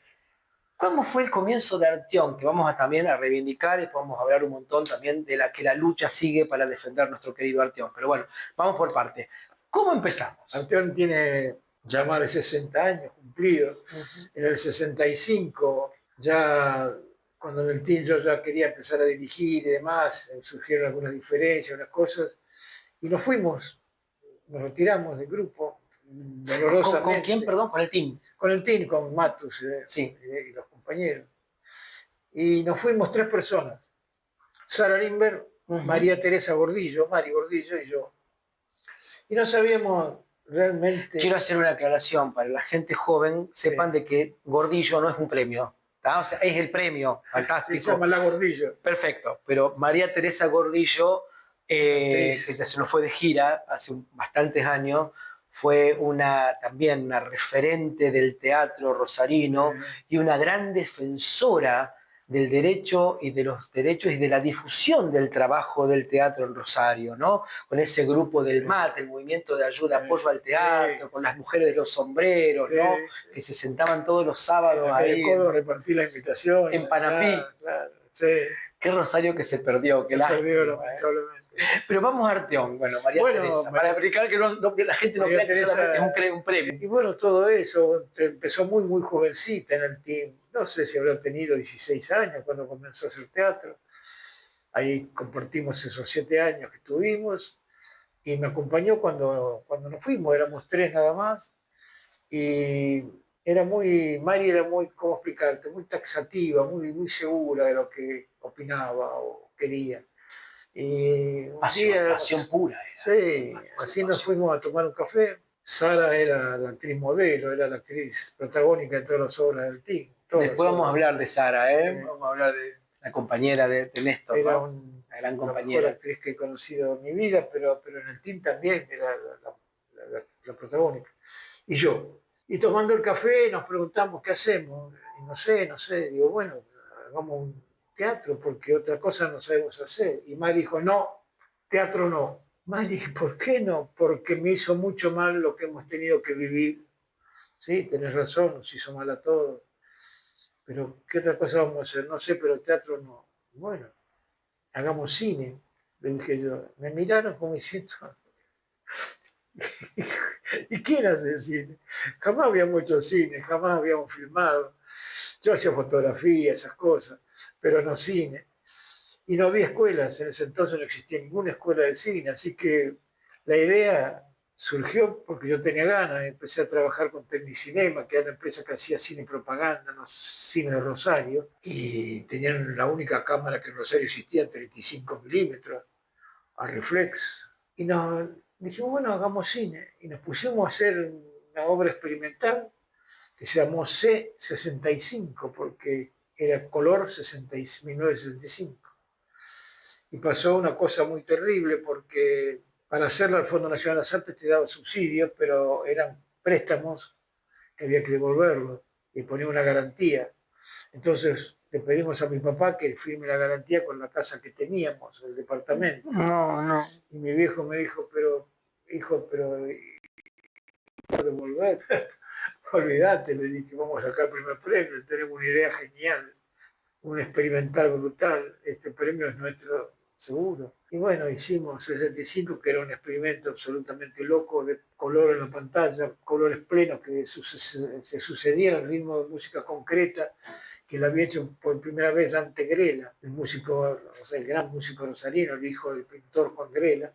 C: ¿cómo fue el comienzo de Arteón? Que vamos también a reivindicar y podemos hablar un montón también de la que la lucha sigue para defender nuestro querido Arteón. Pero bueno, vamos por parte. ¿Cómo empezamos?
A: Arteón tiene ya más de 60 años cumplidos. En el 65, ya cuando en el TIN yo ya quería empezar a dirigir y demás, surgieron algunas diferencias, unas cosas, y nos fuimos, nos retiramos del grupo, dolorosamente.
C: ¿Con quién, perdón? Con el team.
A: Con el TIN, con Matus
C: sí.
A: Y los compañeros. Y nos fuimos 3 personas, Sara Lindbergh, María Teresa Gordillo, Mari Gordillo y yo. Y no sabíamos realmente...
C: Quiero hacer una aclaración para la gente joven, sepan de que Gordillo no es un premio, ¿tá? O sea, es el premio, fantástico.
A: Se llama la Gordillo.
C: Perfecto, pero María Teresa Gordillo, que ya se nos fue de gira hace bastantes años, fue también una referente del teatro rosarino y una gran defensora del derecho y de los derechos y de la difusión del trabajo del teatro en Rosario, ¿no? Con ese grupo del MAT, el Movimiento de Ayuda, Apoyo al Teatro, con las mujeres de los sombreros, ¿no? Que se sentaban todos los sábados ahí.
A: Repartir la invitación.
C: En Panapí.
A: Claro,
C: Qué Rosario que se perdió, que
A: perdió, lamentablemente.
C: Pero vamos a Arteón, María Teresa, para explicar que la gente no crea que es un premio.
A: Y bueno, todo eso, empezó muy, muy jovencita en el team. No sé si habrá tenido 16 años cuando comenzó a hacer teatro. Ahí compartimos esos 7 años que tuvimos. Y me acompañó cuando nos fuimos, éramos 3 nada más. Y Mari era muy, ¿cómo explicarte? Muy taxativa, muy, muy segura de lo que opinaba o quería. Y
C: pasión pura.
A: Sí, así nos fuimos a tomar un café. Sara era la actriz modelo, era la actriz protagónica en todas las obras del TIC.
C: Después vamos a hablar de Sara, vamos a hablar de la compañera de Néstor.
A: Era
C: una gran compañera.
A: La mejor actriz que he conocido en mi vida, pero en el TIC también era la protagónica. Y yo. Y tomando el café nos preguntamos qué hacemos. Y no sé, digo, bueno, hagamos un teatro porque otra cosa no sabemos hacer. Y Mari dijo, no, teatro no. Mari, ¿por qué no? Porque me hizo mucho mal lo que hemos tenido que vivir. Sí, tenés razón, nos hizo mal a todos. Pero ¿qué otra cosa vamos a hacer? No sé, pero teatro no. Bueno, hagamos cine, le dije yo. Me miraron como diciendo, ¿y quién hace cine? Jamás habíamos hecho cine, jamás habíamos filmado. Yo hacía fotografía, esas cosas, pero no cine. Y no había escuelas, en ese entonces no existía ninguna escuela de cine, así que la idea surgió porque yo tenía ganas, empecé a trabajar con Tecnicinema, que era una empresa que hacía cine y propaganda en los cines de Rosario, y tenían la única cámara que en Rosario existía, en 35 milímetros, a reflex. Y nos dijimos, bueno, hagamos cine, y nos pusimos a hacer una obra experimental que se llamó C65, porque era color 1965. Y pasó una cosa muy terrible porque para hacerla el Fondo Nacional de las Artes te daba subsidios, pero eran préstamos que había que devolverlos y ponía una garantía. Entonces le pedimos a mi papá que firme la garantía con la casa que teníamos, el departamento.
C: No.
A: Y mi viejo me dijo, pero hijo, pero ¿puedo devolver? Olvídate, le dije, vamos a sacar el primer premio, tenemos una idea genial. un experimental brutal, este premio es nuestro seguro. Y bueno, hicimos 65, que era un experimento absolutamente loco, de color en la pantalla, colores plenos que se sucedían al ritmo de música concreta, que lo había hecho por primera vez Dante Grela, el músico, o sea, el gran músico rosarino, el hijo del pintor Juan Grela,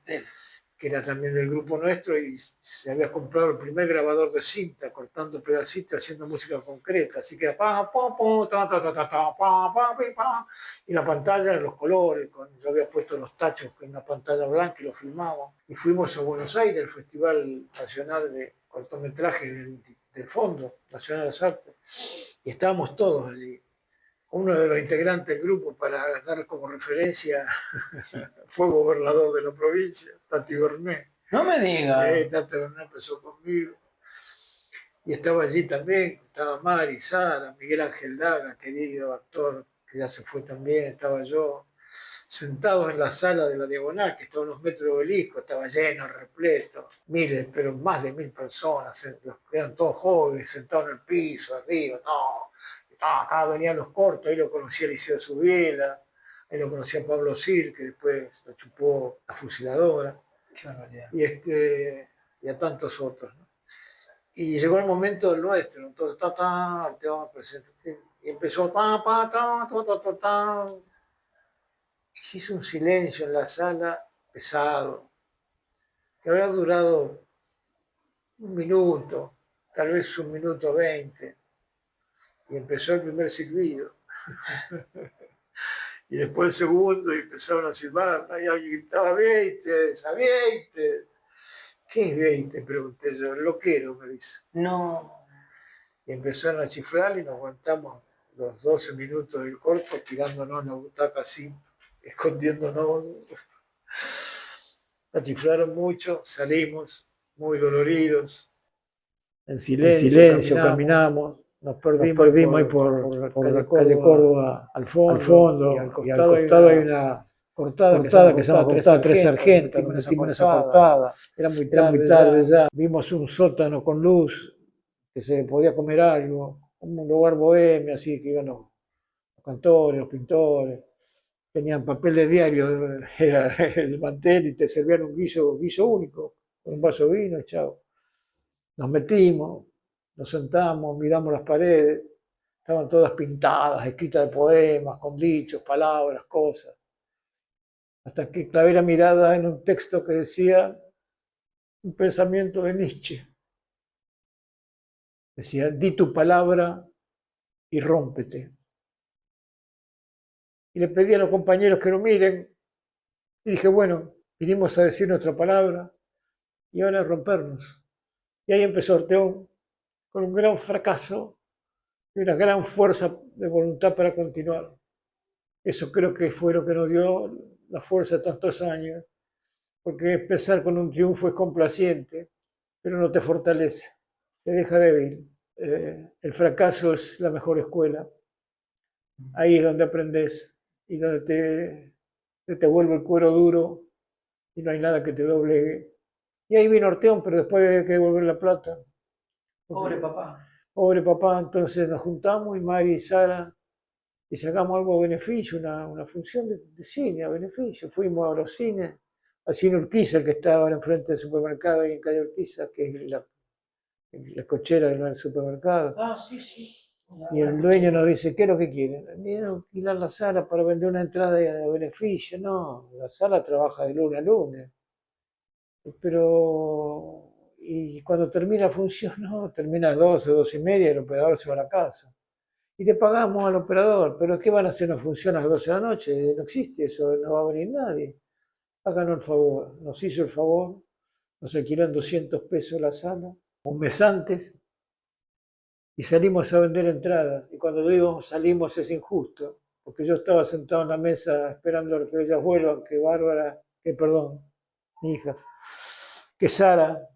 A: que era también del grupo nuestro, y se había comprado el primer grabador de cinta, cortando pedacitos, haciendo música concreta, así que era pa, pa, pa, ta, ta, ta, ta, ta, pa, pa, pa, pa, y la pantalla en los colores, yo había puesto los tachos en la pantalla blanca y lo filmaba, y fuimos a Buenos Aires, el Festival Nacional de Cortometrajes del Fondo Nacional de las Artes, y estábamos todos allí. Uno de los integrantes del grupo, para dar como referencia, fue gobernador de la provincia, Tati Bernet.
C: No me diga.
A: Tati Bernet empezó conmigo. Y estaba allí también, estaba Mari, Sara, Miguel Ángel Daga, querido actor, que ya se fue también, estaba yo, sentados en la sala de la Diagonal, que está a unos metros de Obelisco, estaba lleno, repleto, miles, pero más de 1000 personas, eran todos jóvenes, sentados en el piso, arriba, no. Acá venían los cortos, ahí lo conocía Eliseo Subiela, ahí lo conocía Pablo Sir, que después lo chupó la fusiladora, y a tantos otros, ¿no? Y llegó el momento del nuestro, entonces, te vamos a presentar, y empezó, y se hizo un silencio en la sala pesado, que habrá durado un minuto, tal vez 1 minuto 20, y empezó el primer silbido. Y después el segundo, y empezaron a silbar, y alguien gritaba, 20, a 20. ¿Qué es 20? Pregunté yo, el loquero, me dice.
C: No.
A: Y empezaron a chiflar y nos aguantamos los 12 minutos del corto, tirándonos en la butaca así, escondiéndonos. La chiflaron mucho, salimos muy doloridos. En silencio caminamos. Nos perdimos ahí por la calle Córdoba al fondo, y al costado hay una cortada que se llama Cortada Tres Sargentos, donde metimos esa cortada. Era muy tarde ya. Vimos un sótano con luz, que se podía comer algo, un lugar bohemio, así que iban los cantores, los pintores, tenían papel de diario, era el mantel, y te servían un guiso único, un vaso de vino, chao. Nos metimos, nos sentamos, miramos las paredes, estaban todas pintadas, escritas de poemas, con dichos, palabras, cosas. Hasta que clavé la mirada en un texto que decía un pensamiento de Nietzsche. Decía, di tu palabra y rómpete. Y le pedí a los compañeros que lo miren, y dije, bueno, vinimos a decir nuestra palabra y ahora a rompernos. Y ahí empezó Orteón, con un gran fracaso y una gran fuerza de voluntad para continuar. Eso creo que fue lo que nos dio la fuerza de tantos años, porque empezar con un triunfo es complaciente, pero no te fortalece, te deja débil. El fracaso es la mejor escuela. Ahí es donde aprendes y donde te vuelve el cuero duro y no hay nada que te doblegue. Y ahí vino Orteón, pero después hay que devolver la plata.
C: Pobre papá.
A: Pobre papá, entonces nos juntamos y Mari y Sara y sacamos algo a beneficio, una función de cine a beneficio. Fuimos a los cines, al cine Urquiza, el que estaba ahora enfrente del supermercado ahí en calle Urquiza, que es la cochera del supermercado.
C: Ah, sí, sí.
A: Y el dueño nos dice, ¿qué es lo que quieren? Vienen a alquilar la sala para vender una entrada a beneficio. No, la sala trabaja de lunes a lunes. Pero, y cuando termina la función, no, termina a las 12, 12:30 y el operador se va a la casa. Y le pagamos al operador, pero ¿qué van a hacer una función a las 12 de la noche? No existe eso, no va a venir nadie. Háganos el favor, nos hizo el favor, nos alquiló en 200 pesos la sala, un mes antes, y salimos a vender entradas. Y cuando digo salimos es injusto, porque yo estaba sentado en la mesa esperando a que ellas vuelvan, mi hija, que Sara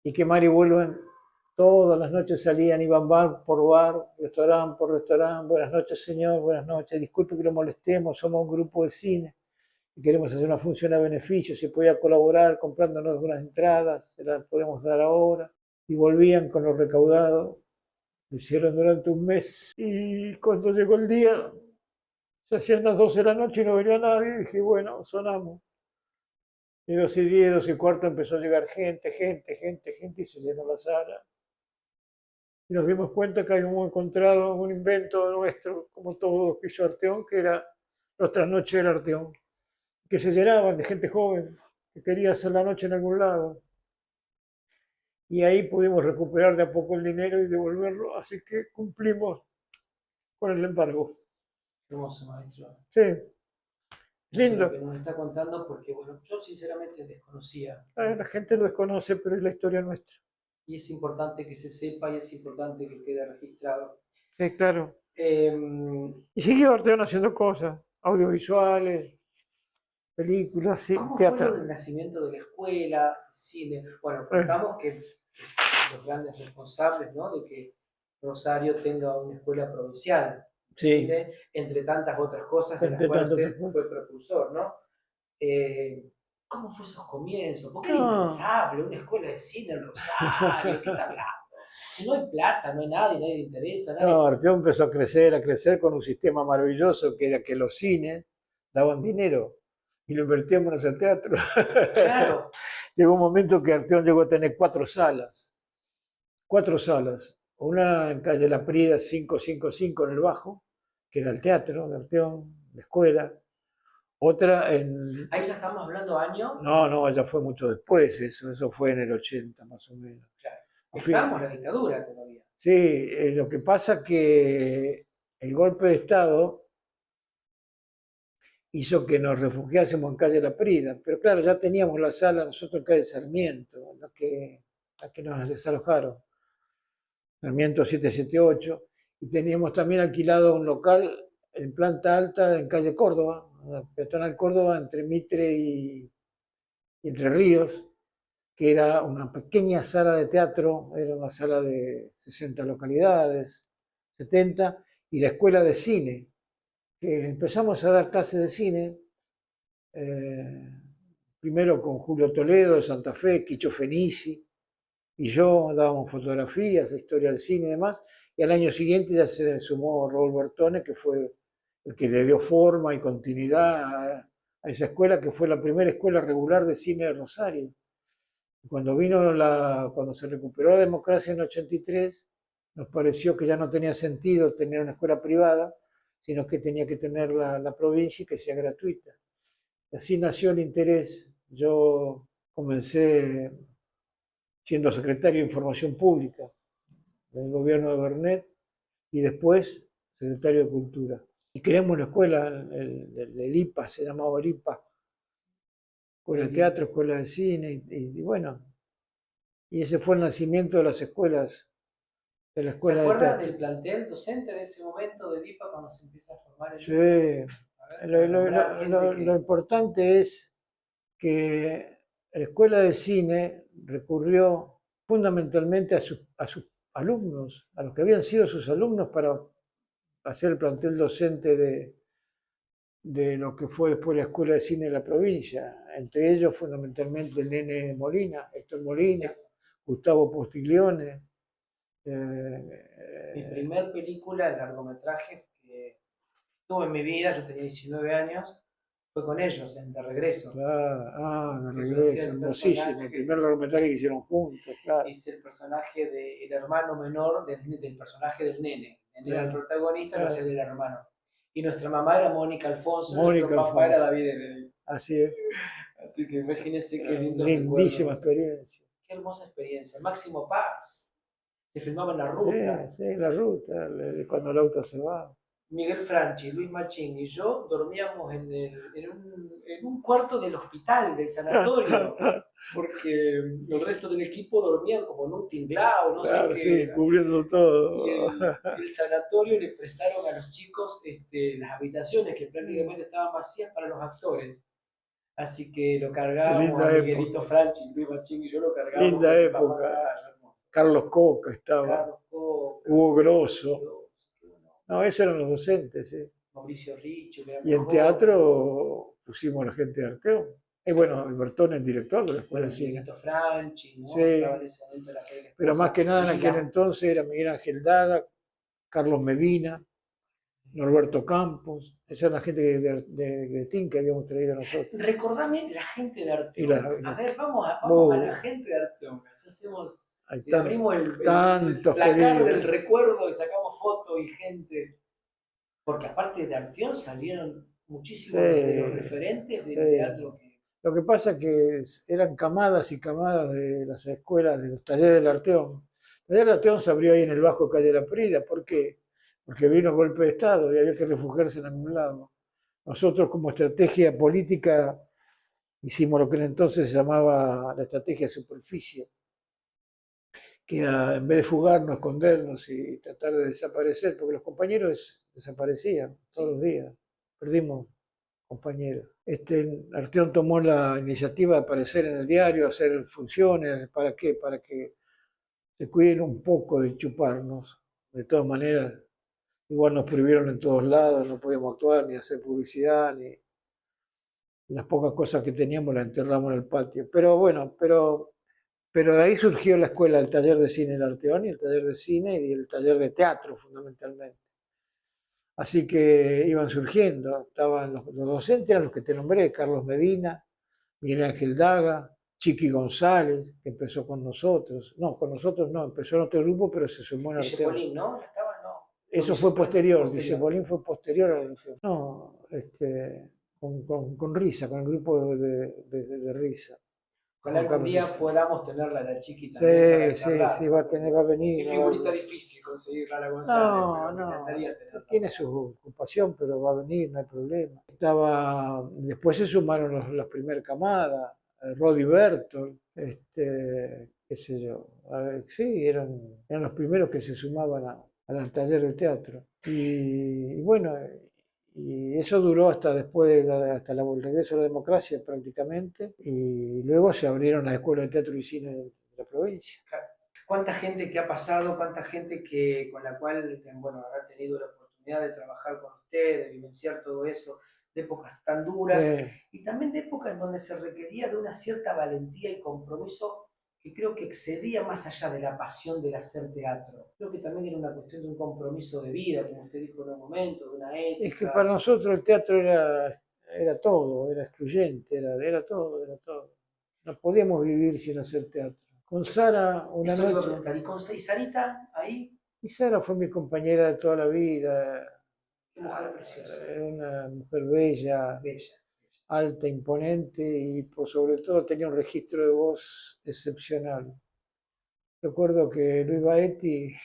A: y que Mari vuelvan. Todas las noches salían, iban bar por bar, restaurante por restaurante. Buenas noches, señor, buenas noches. Disculpe que lo molestemos, somos un grupo de cine y queremos hacer una función a beneficio. Si podía colaborar comprándonos unas entradas, se las podemos dar ahora. Y volvían con lo recaudado Lo hicieron durante un mes y cuando llegó el día, se hacían las 12 de la noche y no venía nadie. Y dije, bueno, sonamos. Y 2:10, 2:15 empezó a llegar gente y se llenó la sala. Y nos dimos cuenta que habíamos encontrado un invento nuestro, como todos los que hizo Arteón, que era los trasnoches del Arteón, que se llenaban de gente joven que quería hacer la noche en algún lado. Y ahí pudimos recuperar de a poco el dinero y devolverlo, así que cumplimos con el embargo.
C: Hermoso, maestro.
A: Sí,
C: Eso es lo
A: lindo.
C: que nos está contando porque, bueno, yo sinceramente desconocía.
A: La gente lo desconoce, pero es la historia nuestra.
C: Y es importante que se sepa y es importante que quede registrado.
A: Sí, claro.
C: Eh,
A: Y siguió Arteón haciendo cosas, audiovisuales, películas, sí,
C: ¿Cómo fue lo
A: teatro.
C: del nacimiento de la escuela, cine? Bueno, contamos que los grandes responsables, ¿no?, de que Rosario tenga una escuela provincial,
A: Sí.
C: cine, entre tantas otras cosas de las
A: Entre
C: cuales
A: tantas
C: usted
A: otras
C: fue precursor, ¿no? ¿Cómo fue esos comienzos? Porque era
A: No.
C: impensable una escuela de cine en Rosario, ¿qué está hablando? Si no hay plata, no hay nadie le interesa.
A: No, Arteón empezó a crecer con un sistema maravilloso que era que los cines daban dinero y lo invertíamos en ese teatro.
C: Claro.
A: Llegó un momento que Arteón llegó a tener 4 salas. 4 salas. Una en calle La Prida 555 en el Bajo, que era el teatro de Arteón, la escuela. Otra en...
C: Ahí ya estamos hablando año.
A: No, ya fue mucho después eso fue en el 80 más o menos.
C: Claro. Estábamos en la dictadura todavía.
A: Sí, lo que pasa que el golpe de Estado hizo que nos refugiásemos en calle La Prida, pero claro, ya teníamos la sala nosotros en calle Sarmiento, la que nos desalojaron, Sarmiento 778, y teníamos también alquilado un local en planta alta en calle Córdoba, la peatonal Córdoba, entre Mitre y Entre Ríos, que era una pequeña sala de teatro, era una sala de 60 localidades, 70, y la escuela de cine, que empezamos a dar clases de cine, primero con Julio Toledo de Santa Fe, Quicho Fenici, y yo dábamos fotografías, historia del cine y demás, y al año siguiente ya se sumó Raúl Bertone, que fue el que le dio forma y continuidad a esa escuela, que fue la primera escuela regular de cine de Rosario. Cuando se recuperó la democracia en el 83, nos pareció que ya no tenía sentido tener una escuela privada, sino que tenía que tener la provincia y que sea gratuita. Y así nació el interés. Yo comencé siendo secretario de Información Pública del gobierno de Bernet y después secretario de Cultura. Y creamos una escuela, el IPA, se llamaba el IPA, Escuela de Teatro, Escuela de Cine, y bueno, y ese fue el nacimiento de las escuelas, de la escuela
C: ¿Se
A: de
C: acuerda
A: teatro.
C: del plantel docente en ese momento del IPA cuando se empieza a formar el
A: Sí,
C: IPA?
A: lo importante es que la escuela de cine recurrió fundamentalmente a sus alumnos, a los que habían sido sus alumnos para hacer el plantel docente de lo que fue después la Escuela de Cine de la provincia, entre ellos fundamentalmente el nene Molina, Héctor Molina, Gustavo Postiglione.
C: Mi primer película de largometraje que tuve en mi vida, yo tenía 19 años, fue con ellos, en De Regreso.
A: De Regreso, hermosísimo, el primer largometraje que hicieron juntos, claro.
C: Hice el personaje del hermano menor del personaje del nene. Él era el protagonista, yo hacía del hermano. Y nuestra mamá era Mónica Alfonso, y nuestro papá era David Heredia.
A: Así es.
C: Así que imagínense qué lindo.
A: Lindísima experiencia.
C: Qué hermosa experiencia. Máximo Paz. Se filmaba en la ruta.
A: Sí, la ruta, cuando el auto se va.
C: Miguel Franchi, Luis Machín y yo dormíamos en un cuarto del hospital, del sanatorio, porque el resto del equipo dormían como en un tinglao, no sé qué.
A: Sí, cubriendo todo.
C: Y el sanatorio le prestaron a los chicos las habitaciones que prácticamente estaban vacías para los actores. Así que lo cargábamos a Miguelito Franchi, Luis Machín y yo lo cargábamos.
A: Linda época. Carlos Coca estaba. Hugo Grosso. No, esos eran los docentes, sí.
C: Mauricio Richo.
A: Y en teatro pusimos a la gente de Arteón. Y bueno, Albertón, el director de la Escuela de Cine.
C: Benito Franchi, ¿no?
A: Sí.
C: Estaba en ese momento la que
A: Pero más que nada en aquel
C: Vila.
A: entonces era Miguel Ángel Daga, Carlos Medina, Norberto Campos. Esa es la gente de TIN que habíamos traído nosotros.
C: Recordame la gente de Arteón.
A: Y
C: A ver, vamos a la gente de Arteón. Así hacemos,
A: Hay
C: abrimos el
A: tantos
C: placar
A: queridos.
C: del recuerdo y sacamos fotos y gente. Porque aparte de Arteón salieron muchísimos
A: Sí,
C: de los referentes del
A: sí.
C: teatro que.
A: Lo que pasa es que eran camadas y camadas de las escuelas, de los talleres del Arteón. El taller del Arteón se abrió ahí en el Bajo Calle La Prida. ¿Por qué? Porque vino golpe de Estado y había que refugiarse en algún lado. Nosotros, como estrategia política, hicimos lo que en entonces se llamaba la estrategia superficie, que era, en vez de fugarnos, escondernos y tratar de desaparecer, porque los compañeros desaparecían todos los días. Perdimos compañeros. Arteón tomó la iniciativa de aparecer en el diario, hacer funciones. ¿Para qué? Para que se cuiden un poco de chuparnos. De todas maneras, igual nos prohibieron en todos lados, no podíamos actuar, ni hacer publicidad, ni las pocas cosas que teníamos las enterramos en el patio. Pero bueno, pero de ahí surgió la escuela, el taller de cine del Arteón y el taller de cine y el taller de teatro fundamentalmente. Así que iban surgiendo, estaban los docentes, eran los que te nombré, Carlos Medina, Miguel Ángel Daga, Chiqui González, que empezó con nosotros. No, con nosotros no, empezó en otro grupo, pero se sumó en Arteón.
C: Polín, ¿no? ¿Estaba? No.
A: Eso fue posterior, Dice Polín fue posterior a la Arteón. No, con Risa, con el grupo de Risa.
C: Ojalá algún día podamos tenerla, la Chiqui también.
A: Sí, va a venir.
C: Es figurita difícil conseguirla, la González, pero me encantaría tenerla.
A: Tiene su ocupación, pero va a venir, no hay problema. Después se sumaron las primeras camadas, Rodi Bertol, qué sé yo. A ver, sí, eran los primeros que se sumaban al taller de teatro. Y bueno, y eso duró hasta después, hasta el regreso a la democracia prácticamente, y luego se abrieron las escuelas de teatro y cine de la provincia.
C: ¿Cuánta gente que ha pasado, cuánta gente con la cual, bueno, habrá tenido la oportunidad de trabajar con usted, de vivenciar todo eso, de épocas tan duras, y también de épocas en donde se requería de una cierta valentía y compromiso que creo que excedía más allá de la pasión del hacer teatro. Creo que también era una cuestión de un compromiso de vida, como usted dijo en un momento, de una ética.
A: Es que para nosotros el teatro era todo, era excluyente, era todo. No podíamos vivir sin hacer teatro. Con Sara, una
C: Eso le iba a
A: noche.
C: preguntar, ¿y con Sarita ahí?
A: Y Sara fue mi compañera de toda la vida.
C: Qué mujer preciosa.
A: Una mujer bella, alta, imponente y por sobre todo tenía un registro de voz excepcional. Recuerdo que Luis Baetti,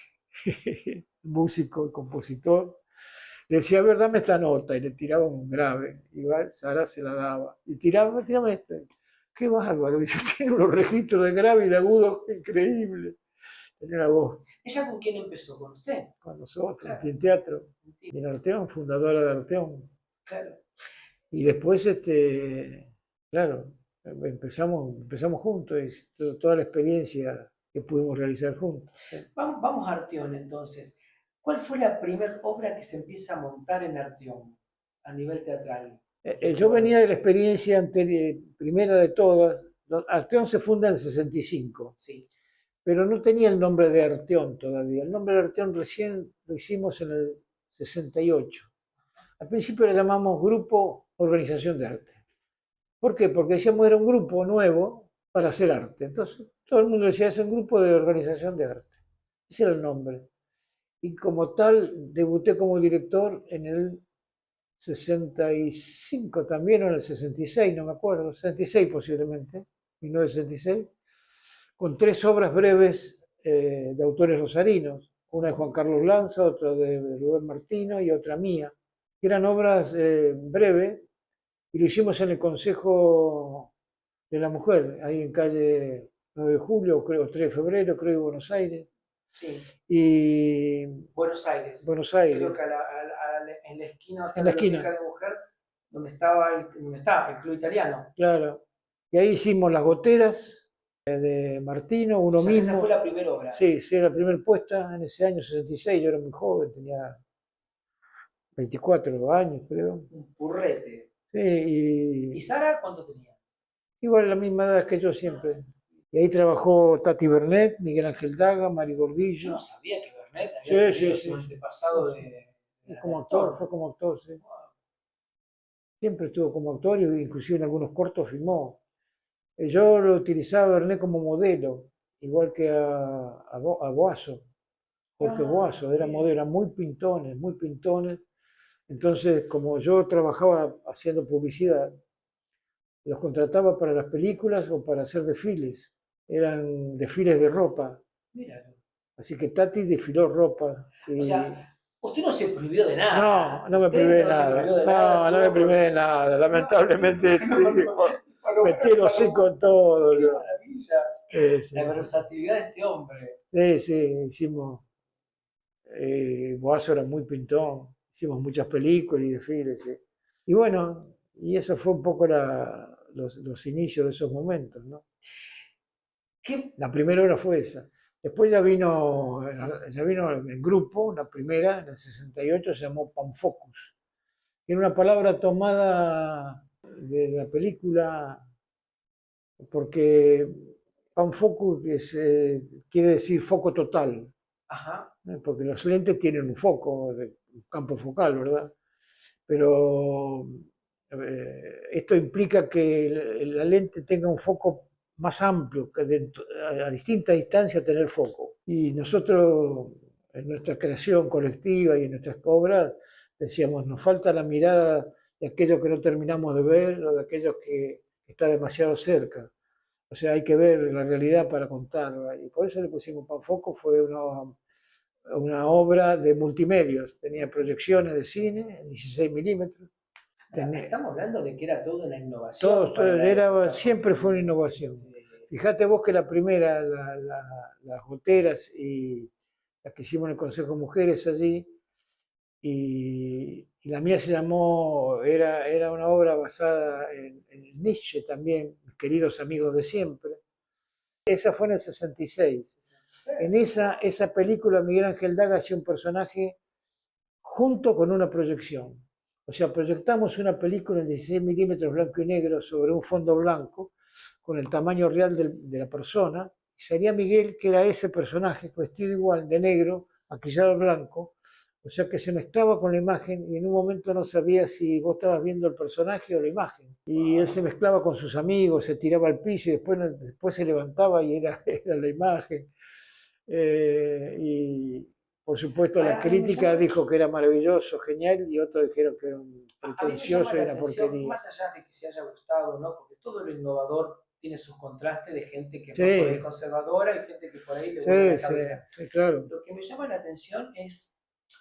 A: músico y compositor, le decía, a ver, dame esta nota, y le tiraba un grave, y Sara se la daba, y tirame este. Qué bárbaro, dice, tiene unos registros de grave y de agudo increíbles. Tenía una voz.
C: ¿Ella con quién empezó? ¿Con usted?
A: Con nosotros, claro. En teatro, en Arteón, fundadora de Arteón.
C: Claro.
A: Y después, claro, empezamos juntos, y toda la experiencia que pudimos realizar juntos.
C: Vamos a Arteón entonces. ¿Cuál fue la primera obra que se empieza a montar en Arteón a nivel teatral?
A: Yo venía de la experiencia primera de todas. Arteón se funda en 65,
C: sí,
A: pero no tenía el nombre de Arteón todavía. El nombre de Arteón recién lo hicimos en el 68. Al principio le llamamos Grupo Organización de Arte. ¿Por qué? Porque decíamos era un grupo nuevo para hacer arte. Entonces todo el mundo decía es un grupo de organización de arte. Ese era el nombre. Y como tal, debuté como director en el 65 también, o en el 66, no me acuerdo, 66 posiblemente, 1966, con 3 obras breves de autores rosarinos, una de Juan Carlos Lanza, otra de Rubén Martino y otra mía, que eran obras breves, y lo hicimos en el Consejo de la Mujer, ahí en calle 9 de Julio, creo, 3 de febrero, creo, en Buenos Aires.
C: Sí.
A: Y
C: Buenos Aires.
A: Creo
C: que en la esquina
A: de la
C: de Mujer, donde está el Club Italiano.
A: Claro. Y ahí hicimos Las Goteras de Martino, uno mismo.
C: Esa fue la primera obra.
A: Sí, la primera puesta en ese año 66. Yo era muy joven, tenía 24 años, creo.
C: Un purrete.
A: Sí,
C: ¿Y Sara cuánto tenía?
A: igual la misma edad que yo siempre. Y ahí trabajó Tati Bernet, Miguel Ángel Daga, Mari
C: Yo
A: Gordillo.
C: no sabía que Bernet
A: Sí,
C: había
A: sí,
C: tenido
A: sí.
C: su antepasado de
A: Como actor,
C: actor.
A: fue como actor, sí. Siempre estuvo como actor y inclusive en algunos cortos filmó. Yo lo utilizaba a Bernet como modelo, igual que a Boazo, porque
C: Ah,
A: Boazo era
C: bien.
A: modelo, eran muy pintones, muy pintones. Entonces, como yo trabajaba haciendo publicidad, los contrataba para las películas o para hacer desfiles. Eran desfiles de ropa.
C: Mira.
A: Así que Tati desfiló ropa.
C: O sea, usted no se prohibió de
A: No,
C: nada.
A: no me
C: Usted
A: privé de
C: no se
A: nada.
C: prohibió de nada.
A: No, no me
C: Estuvo
A: privé de nada. Lamentablemente metí el
C: para
A: hocico en todo.
C: qué maravilla.
A: Sí,
C: La versatilidad de este hombre.
A: sí, sí, hicimos. Boazo era muy pintón. Hicimos muchas películas y desfiles. Sí. Y bueno, y eso fue un poco los inicios de esos momentos, ¿no?
C: ¿Qué?
A: La primera obra fue esa. Después
C: Sí.
A: ya vino el grupo, la primera, en el 68, se llamó Panfocus. Era una palabra tomada de la película porque Panfocus quiere decir foco total,
C: Ajá.
A: porque los lentes tienen un foco, un campo focal, ¿verdad? Pero esto implica que la lente tenga un foco más amplio, que a distinta distancia tener foco. Y nosotros, en nuestra creación colectiva y en nuestras obras, decíamos, nos falta la mirada de aquello que no terminamos de ver o de aquello que está demasiado cerca. O sea, hay que ver la realidad para contarla. Y por eso le pusimos Panfoco, fue una obra de multimedios. Tenía proyecciones de cine en 16 milímetros.
C: Estamos hablando de que era toda una innovación
A: Todo,
C: para la época.
A: siempre fue una innovación. Fíjate vos que la primera, las goteras y las que hicimos en el Consejo de Mujeres allí, y la mía se llamó, era una obra basada en Nietzsche también, mis queridos amigos de siempre. Esa fue en el 66. En esa película Miguel Ángel Daga hacía un personaje junto con una proyección. O sea, proyectamos una película en 16 milímetros blanco y negro sobre un fondo blanco con el tamaño real de la persona. Y salía Miguel, que era ese personaje, vestido igual de negro, maquillado blanco. O sea que se mezclaba con la imagen y en un momento no sabía si vos estabas viendo el personaje o la imagen. Y él se mezclaba con sus amigos, se tiraba al piso y después se levantaba y era la imagen. Y por supuesto la
C: Ahora,
A: crítica dijo que era maravilloso, genial, y otros dijeron que era un
C: a mí me llama
A: pretencioso y
C: la
A: una
C: atención,
A: porquería.
C: más allá de que se haya gustado, ¿no? Porque todo lo innovador tiene sus contrastes de gente que es más por ahí
A: Sí,
C: conservadora y gente que por ahí le vuelve la
A: sí,
C: cabeza.
A: sí, claro.
C: Lo que me llama la atención es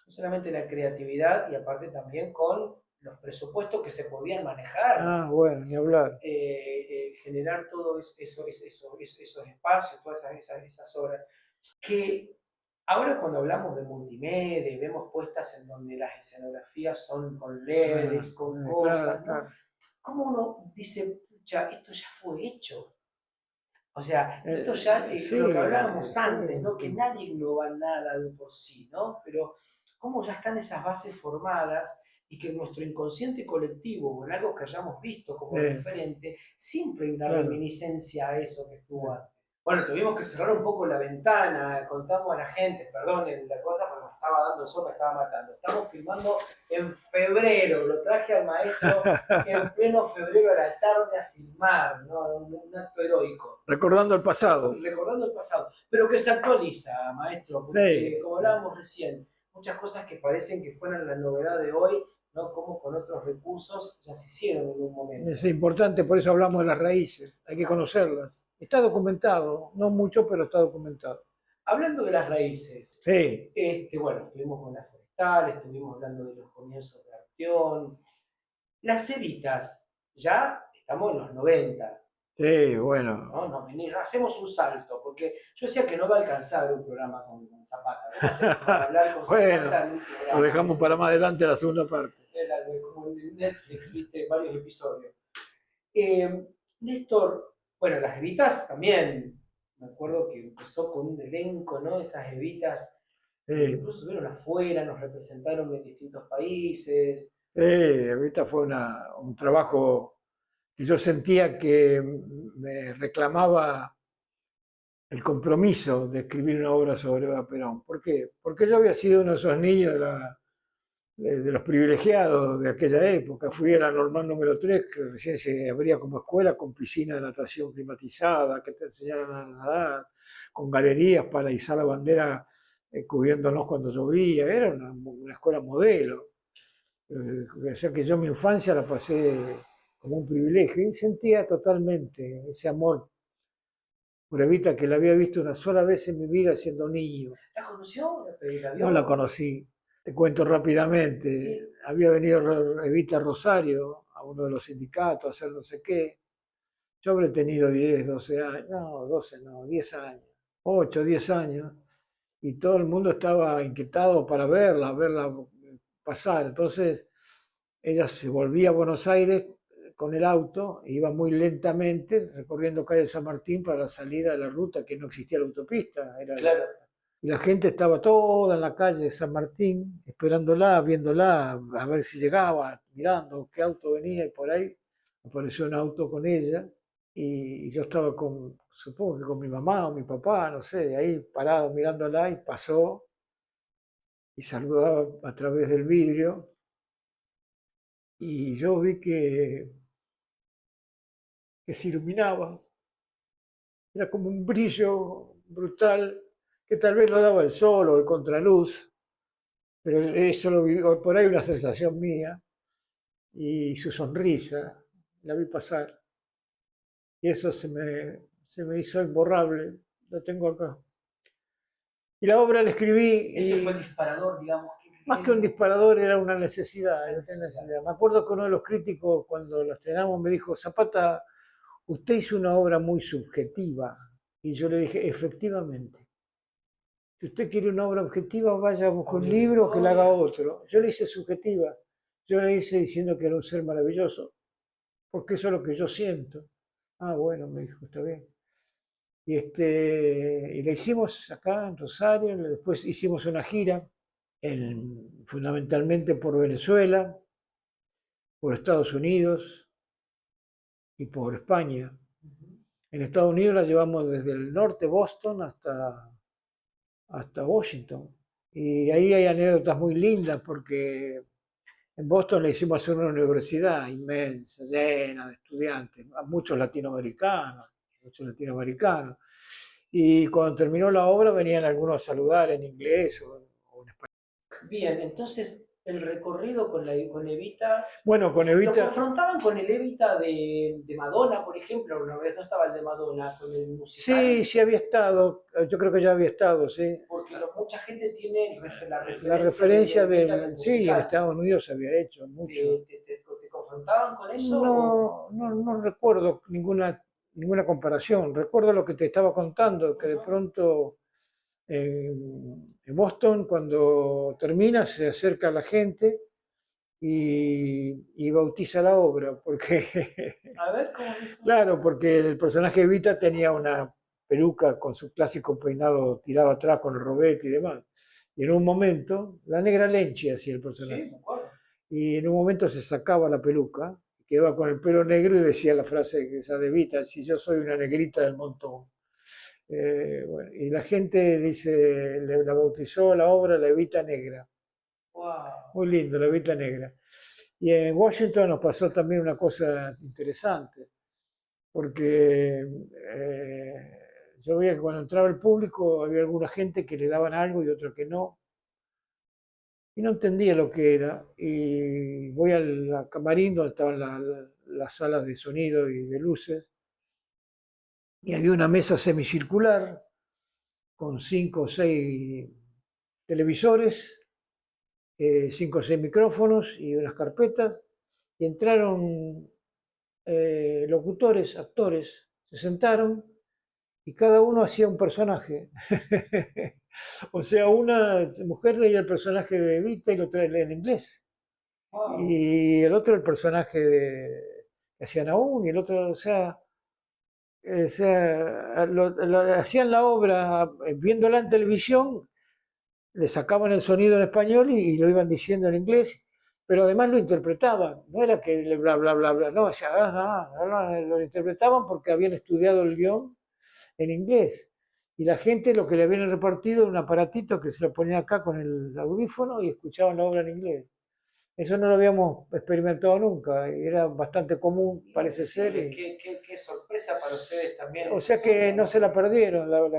C: no solamente la creatividad y aparte también con los presupuestos que se podían manejar,
A: Ah, bueno, ni hablar.
C: generar todos esos espacios, todas esas obras, que ahora cuando hablamos de multimedia, vemos puestas en donde las escenografías son con LEDs, con
A: Claro,
C: cosas, ¿no?
A: claro.
C: ¿Cómo uno dice, ya, esto ya fue hecho? O sea, esto ya,
A: Sí,
C: lo que hablábamos antes, ¿no? Que
A: sí.
C: nadie innova nada de por sí, ¿no? Pero cómo ya están esas bases formadas y que en nuestro inconsciente colectivo o en algo que hayamos visto como referente, siempre hay una
A: Claro.
C: reminiscencia a eso que estuvo antes. Bueno, tuvimos que cerrar un poco la ventana, contamos a la gente, perdonen la cosa, porque me estaba dando el sol, me estaba matando. Estamos filmando en febrero, lo traje al maestro en pleno febrero a la tarde a filmar, ¿no? Un acto heroico.
A: Recordando el pasado.
C: Recordando el pasado, pero que se actualiza, maestro, porque
A: Sí.
C: como hablábamos recién, muchas cosas que parecen que fueran la novedad de hoy, ¿no? Como con otros recursos ya se hicieron en un momento.
A: Es importante, por eso hablamos de las raíces, hay que conocerlas. Está documentado, no mucho, pero está documentado.
C: Hablando de las raíces,
A: Sí.
C: bueno, estuvimos con las forestales, estuvimos hablando de los comienzos de Arteón. Las cevitas, ya estamos en los 90.
A: Sí, bueno.
C: ¿No? Hacemos un salto, porque yo decía que no va a alcanzar un programa con Zapata. ¿No? Hacemos para hablar con
A: Bueno,
C: Zapata en un programa.
A: Lo dejamos para más adelante la segunda parte.
C: Era como en Netflix, viste, varios episodios. Néstor, bueno, las evitas también, me acuerdo que empezó con un elenco, ¿no? Esas evitas, incluso estuvieron afuera, nos representaron en distintos países.
A: Ahorita fue un trabajo yo sentía que me reclamaba el compromiso de escribir una obra sobre Eva Perón. ¿Por qué? Porque yo había sido uno de esos niños de los privilegiados de aquella época. Fui a la normal número 3, que recién se abría como escuela, con piscina de natación climatizada, que te enseñaron a nadar, con galerías para izar la bandera cubriéndonos cuando llovía. Era una escuela modelo. O sea que yo mi infancia la pasé como un privilegio y sentía totalmente ese amor por Evita, que la había visto una sola vez en mi vida siendo niño.
C: ¿La conoció? ¿La vio?
A: No la conocí. Te cuento rápidamente.
C: Sí.
A: Había venido Evita Rosario a uno de los sindicatos a hacer no sé qué. Yo habré tenido 10, 12 años. No, 12 no, 10 años. 8, 10 años. Y todo el mundo estaba inquietado para verla pasar. Entonces ella se volvía a Buenos Aires con el auto, iba muy lentamente recorriendo calle San Martín para la salida de la ruta, que no existía la autopista.
C: Claro.
A: Y la gente estaba toda en la calle de San Martín, esperándola, viéndola, a ver si llegaba, mirando qué auto venía, y por ahí apareció un auto con ella, y yo estaba supongo que con mi mamá o mi papá, no sé, ahí parado mirándola, y pasó, y saludaba a través del vidrio, y yo vi que se iluminaba, era como un brillo brutal, que tal vez lo daba el sol o el contraluz, pero eso lo vi, por ahí una sensación mía, y su sonrisa, la vi pasar, y eso se me hizo imborrable, lo tengo acá. Y la obra la escribí,
C: Ese
A: y
C: fue el disparador, digamos.
A: más que un disparador era una necesidad, Me acuerdo que uno de los críticos, cuando lo estrenamos, me dijo: Zapata, usted hizo una obra muy subjetiva. Y yo le dije: efectivamente, si usted quiere una obra objetiva, vaya a buscar un libro que la haga otro. Yo le hice subjetiva, yo le hice diciendo que era un ser maravilloso, porque eso es lo que yo siento. Ah, bueno, me dijo, está bien. Y la hicimos acá en Rosario, después hicimos una gira, fundamentalmente por Venezuela, por Estados Unidos y por España. En Estados Unidos la llevamos desde el norte, Boston, hasta Washington. Y ahí hay anécdotas muy lindas porque en Boston le hicimos hacer una universidad inmensa, llena de estudiantes, a muchos latinoamericanos. Y cuando terminó la obra venían algunos a saludar en inglés o en español.
C: Bien, entonces el recorrido con Evita.
A: Bueno, con
C: ¿Lo
A: Evita,
C: confrontaban con el Evita de Madonna, por ejemplo? Una vez no estaba el de Madonna, con el musical.
A: sí había estado, yo creo que ya había estado, sí.
C: Porque mucha gente tiene
A: La referencia
C: de Evita del
A: sí, en
C: musical.
A: Estados Unidos se había hecho mucho.
C: ¿Te confrontaban con eso?
A: No recuerdo ninguna comparación. Recuerdo lo que te estaba contando, que de pronto en Boston, cuando termina, se acerca a la gente y bautiza la obra, porque,
C: A ver, ¿cómo dice?
A: claro, porque el personaje de Vita tenía una peluca con su clásico peinado tirado atrás con el rodete y demás. Y en un momento, la negra Lenchi hacía el personaje.
C: Sí, me acuerdo.
A: Y en un momento se sacaba la peluca, quedaba con el pelo negro y decía la frase esa de Vita: si yo soy una negrita del montón. Bueno, y la gente dice, la bautizó la obra La Evita Negra.
C: Wow.
A: Muy lindo, La Evita Negra. Y en Washington nos pasó también una cosa interesante, porque yo veía que cuando entraba el público había alguna gente que le daban algo y otra que no. Y no entendía lo que era. Y voy al camarín donde estaban las salas de sonido y de luces, y había una mesa semicircular con 5 o 6 televisores, 5 o 6 micrófonos y unas carpetas, y entraron locutores, actores, se sentaron y cada uno hacía un personaje. O sea, una mujer leía el personaje de Evita y lo traía en inglés.
C: Wow.
A: Y el otro el personaje que hacía Naún, y el otro, hacían la obra viéndola en televisión, le sacaban el sonido en español y lo iban diciendo en inglés, pero además lo interpretaban, no era que le bla, bla, bla, bla, no, ya, lo interpretaban porque habían estudiado el guión en inglés. Y la gente lo que le habían repartido era un aparatito que se lo ponía acá con el audífono y escuchaban la obra en inglés. Eso no lo habíamos experimentado nunca, era bastante común, parece ser.
C: Qué sorpresa para ustedes también.
A: O sea que no se la perdieron, los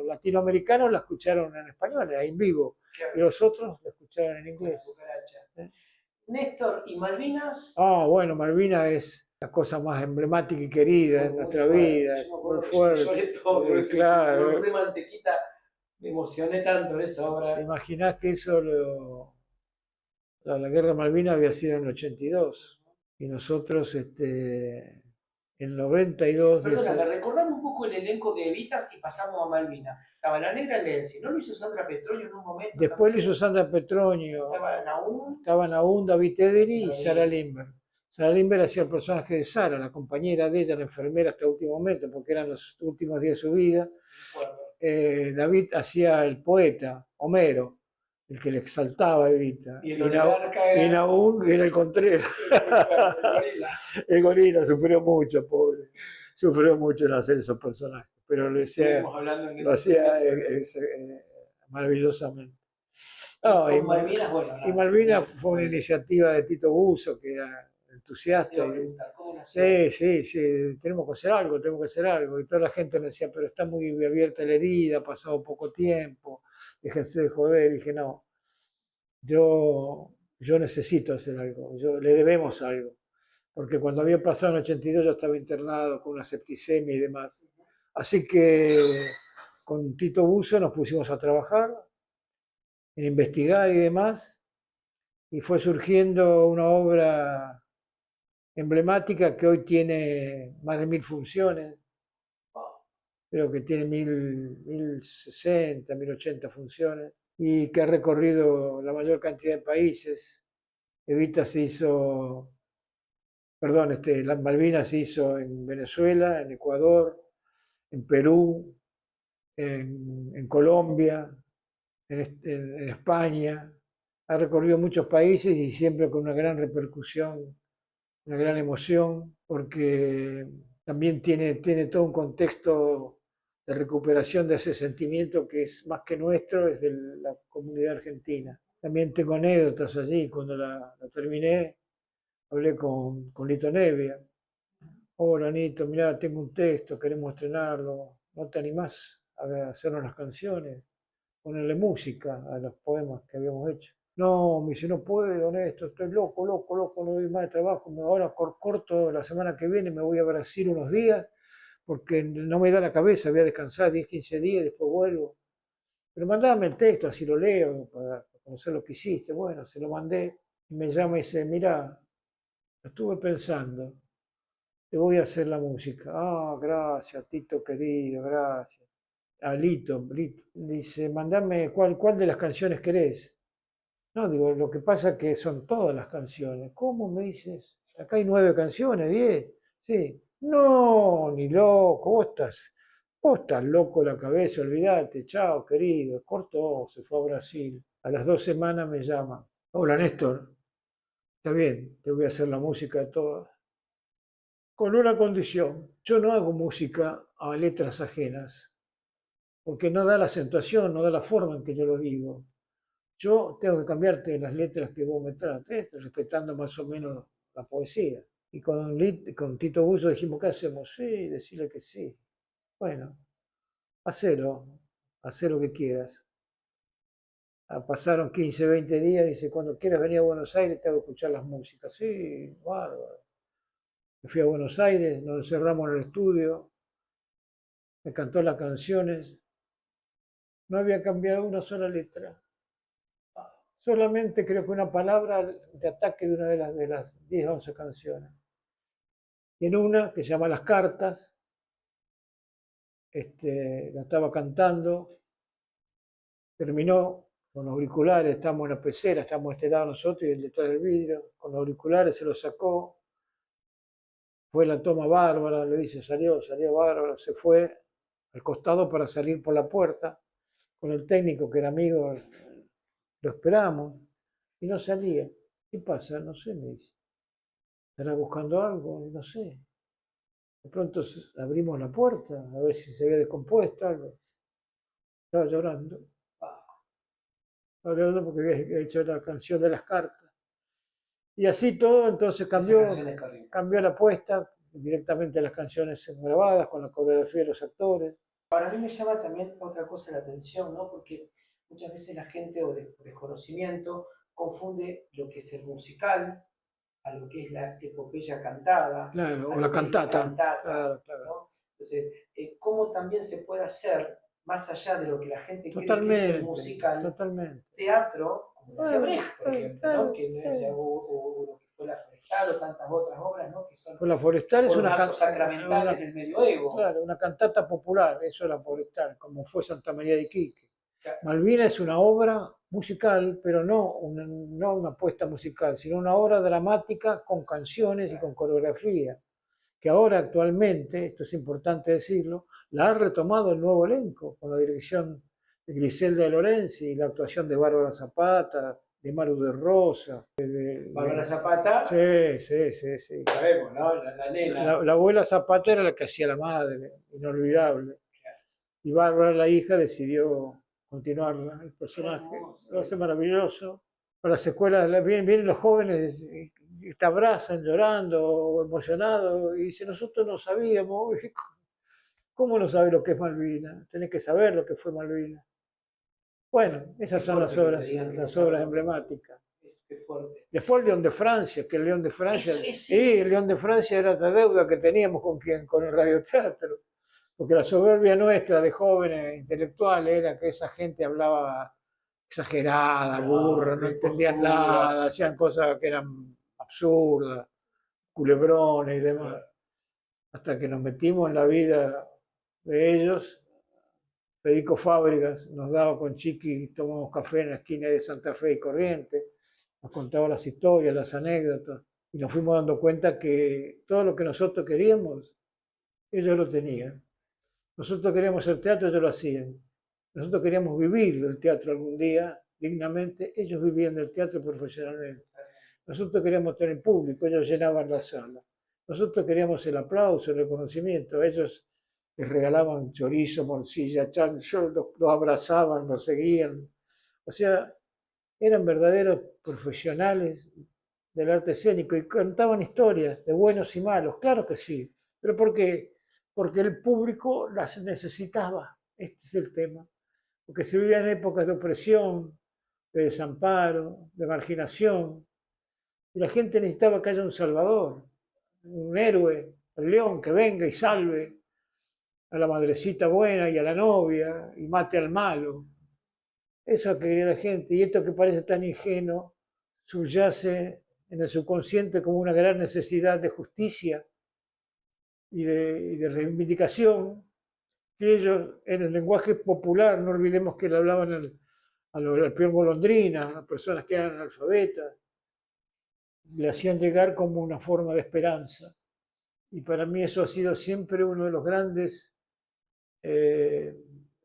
A: latinoamericanos la escucharon en español, en vivo, y los otros la escucharon en inglés. ¿Eh?
C: Néstor, ¿y Malvinas?
A: Ah, bueno, Malvinas es la cosa más emblemática y querida en nuestra vida, muy fuerte. Claro.
C: De mantequita, me emocioné tanto en esa obra.
A: ¿Te imaginás que eso la guerra de Malvinas había sido en el 82 y nosotros en el 92...
C: Perdona, me recordaron un poco el elenco de Evitas y pasamos a Malvinas. Estaba la Negra Lenzi, ¿no lo hizo Sandra Petroño en un momento?
A: Después lo hizo Sandra Petroño. Estaba Nahum, David Tederi y Sara Lindberg. Sara Lindberg hacía el personaje de Sara, la compañera de ella, la enfermera hasta el último momento, porque eran los últimos días de su vida. David hacía el poeta, Homero, el que le exaltaba a Evita.
C: Y
A: Nahum era el Contreras. El gorila sufrió mucho, pobre. Sufrió mucho en hacer esos personajes, pero lo hacía maravillosamente. No, y
C: Malvinas, bueno,
A: y Malvinas fue una iniciativa de Tito Buzo, que era entusiasta. Sí, tenemos que hacer algo, tenemos que hacer algo. Y toda la gente me decía, pero está muy abierta la herida, ha pasado poco tiempo, déjense de joder. Y dije, no, yo necesito hacer algo, le debemos algo. Porque cuando había pasado en 82 yo estaba internado con una septicemia y demás. Así que con Tito Buzo nos pusimos a trabajar, en investigar y demás, y fue surgiendo una obra emblemática que hoy tiene más de 1000 funciones, creo que tiene 1060, 1080 funciones, y que ha recorrido la mayor cantidad de países. Evita se hizo, perdón, las Malvinas se hizo en Venezuela, en Ecuador, en Perú, en Colombia, en España, ha recorrido muchos países y siempre con una gran repercusión, una gran emoción, porque también tiene todo un contexto de recuperación de ese sentimiento que es más que nuestro, es de la comunidad argentina. También tengo anécdotas allí, cuando la terminé, hablé con Lito Nevia. Hola Nito, mirá, tengo un texto, queremos estrenarlo, ¿no te animás a hacernos las canciones? Ponerle música a los poemas que habíamos hecho. No, me dice, no puedo, Néstor, estoy loco, no doy más de trabajo, ahora corto la semana que viene, me voy a Brasil unos días, porque no me da la cabeza, voy a descansar 10, 15 días, después vuelvo. Pero mandame el texto, así lo leo, para conocer lo que hiciste. Bueno, se lo mandé, y me llama y dice, mira, estuve pensando, te voy a hacer la música. Ah, gracias, Tito querido, gracias. Lito. Dice, mandame cuál de las canciones querés. No, digo, lo que pasa es que son todas las canciones. ¿Cómo me dices? Acá hay 9 canciones, 10. Sí. No, ni loco, vos estás loco la cabeza, olvídate, chao, querido. Cortó, se fue a Brasil. A las 2 semanas me llama. Hola, Néstor. Está bien, te voy a hacer la música de todas. Con una condición, yo no hago música a letras ajenas, porque no da la acentuación, no da la forma en que yo lo digo. Yo tengo que cambiarte las letras que vos me trates, respetando más o menos la poesía. Y con Tito Buzo dijimos, ¿qué hacemos? Sí, decirle que sí. Bueno, haz lo que quieras. Pasaron 15, 20 días, dice, cuando quieras venir a Buenos Aires te hago escuchar las músicas. Sí, bárbaro. Me fui a Buenos Aires, nos encerramos en el estudio, me cantó las canciones, no había cambiado una sola letra. Solamente creo que una palabra de ataque de una de las 10 o 11 canciones. Y en una, que se llama Las Cartas, la estaba cantando, terminó con los auriculares, estamos en la pecera, estamos de este lado nosotros y él detrás del vidrio, con los auriculares se los sacó, fue la toma bárbara, le dice, salió bárbara, se fue al costado para salir por la puerta, con el técnico que era amigo, lo esperamos, y no salía. ¿qué pasa? No sé, me dice. ¿Estará buscando algo? No sé. De pronto abrimos la puerta a ver si se había descompuesto algo. Estaba llorando. Estaba llorando porque había hecho la canción de las cartas. Y así todo, entonces cambió la apuesta. Directamente las canciones grabadas con la coreografía de los actores.
C: Para mí me llama también otra cosa la atención, ¿no? Porque muchas veces la gente o de desconocimiento confunde lo que es el musical a lo que es la epopeya cantada,
A: Claro,
C: a
A: o
C: lo
A: la
C: que es la
A: cantata.
C: cantata,
A: Claro.
C: ¿no? Entonces, cómo también se puede hacer, más allá de lo que la gente cree que es el
A: Totalmente,
C: musical,
A: totalmente.
C: teatro, como lo hacía Brecht, por ejemplo, ¿no? Que, o sea,
A: Sí.
C: o lo que fue La Forestal o tantas otras obras, ¿no? Que son
A: Pues la forestal
C: o
A: es
C: los actos sacramentales del medioevo.
A: claro, una cantata popular, eso es la forestal, como fue Santa María de Iquique.
C: Claro.
A: Malvina es una obra musical, pero no una puesta musical, sino una obra dramática con canciones y con coreografía, que ahora actualmente, esto es importante decirlo, la ha retomado el nuevo elenco, con la dirección de Griselda de Lorenzi y la actuación de Bárbara Zapata, de Maru de Rosa.
C: Bárbara Zapata,
A: Sí.
C: sabemos, ¿no? La nena.
A: La abuela Zapata era la que hacía la madre, inolvidable. Y Bárbara, la hija, decidió continuarla, el personaje. Lo hace maravilloso. Para las escuelas vienen los jóvenes y te abrazan llorando o emocionados y dicen, nosotros no sabíamos. ¿Cómo no sabes lo que es Malvinas? Tenés que saber lo que fue Malvinas. Bueno, esas son las obras emblemáticas.
C: Es fuerte.
A: Después el León de Francia, que el León de Francia, el León de Francia era otra deuda que teníamos con el radioteatro, porque la soberbia nuestra de jóvenes intelectuales era que esa gente hablaba exagerada, burra, no entendían nada, hacían cosas que eran absurdas, culebrones y demás. Hasta que nos metimos en la vida de ellos, Federico Fábregas nos daba con Chiqui, tomamos café en la esquina de Santa Fe y Corrientes, nos contaba las historias, las anécdotas, y nos fuimos dando cuenta que todo lo que nosotros queríamos, ellos lo tenían. Nosotros queríamos hacer teatro, ellos lo hacían. Nosotros queríamos vivir del teatro algún día dignamente, ellos vivían del teatro profesionalmente. Nosotros queríamos tener público, ellos llenaban la sala. Nosotros queríamos el aplauso, el reconocimiento, ellos les regalaban chorizo, morcilla, chancho, los abrazaban, los seguían. O sea, eran verdaderos profesionales del arte escénico y contaban historias de buenos y malos, claro que sí. ¿Pero por qué? Porque el público las necesitaba, este es el tema. Porque se vivían épocas de opresión, de desamparo, de marginación, y la gente necesitaba que haya un salvador, un héroe, el león que venga y salve a la madrecita buena y a la novia y mate al malo. Eso quería la gente, y esto que parece tan ingenuo subyace en el subconsciente como una gran necesidad de justicia y de reivindicación, que ellos en el lenguaje popular, no olvidemos que le hablaban al peón golondrina, a personas que eran analfabetas, le hacían llegar como una forma de esperanza. Y para mí eso ha sido siempre uno de los grandes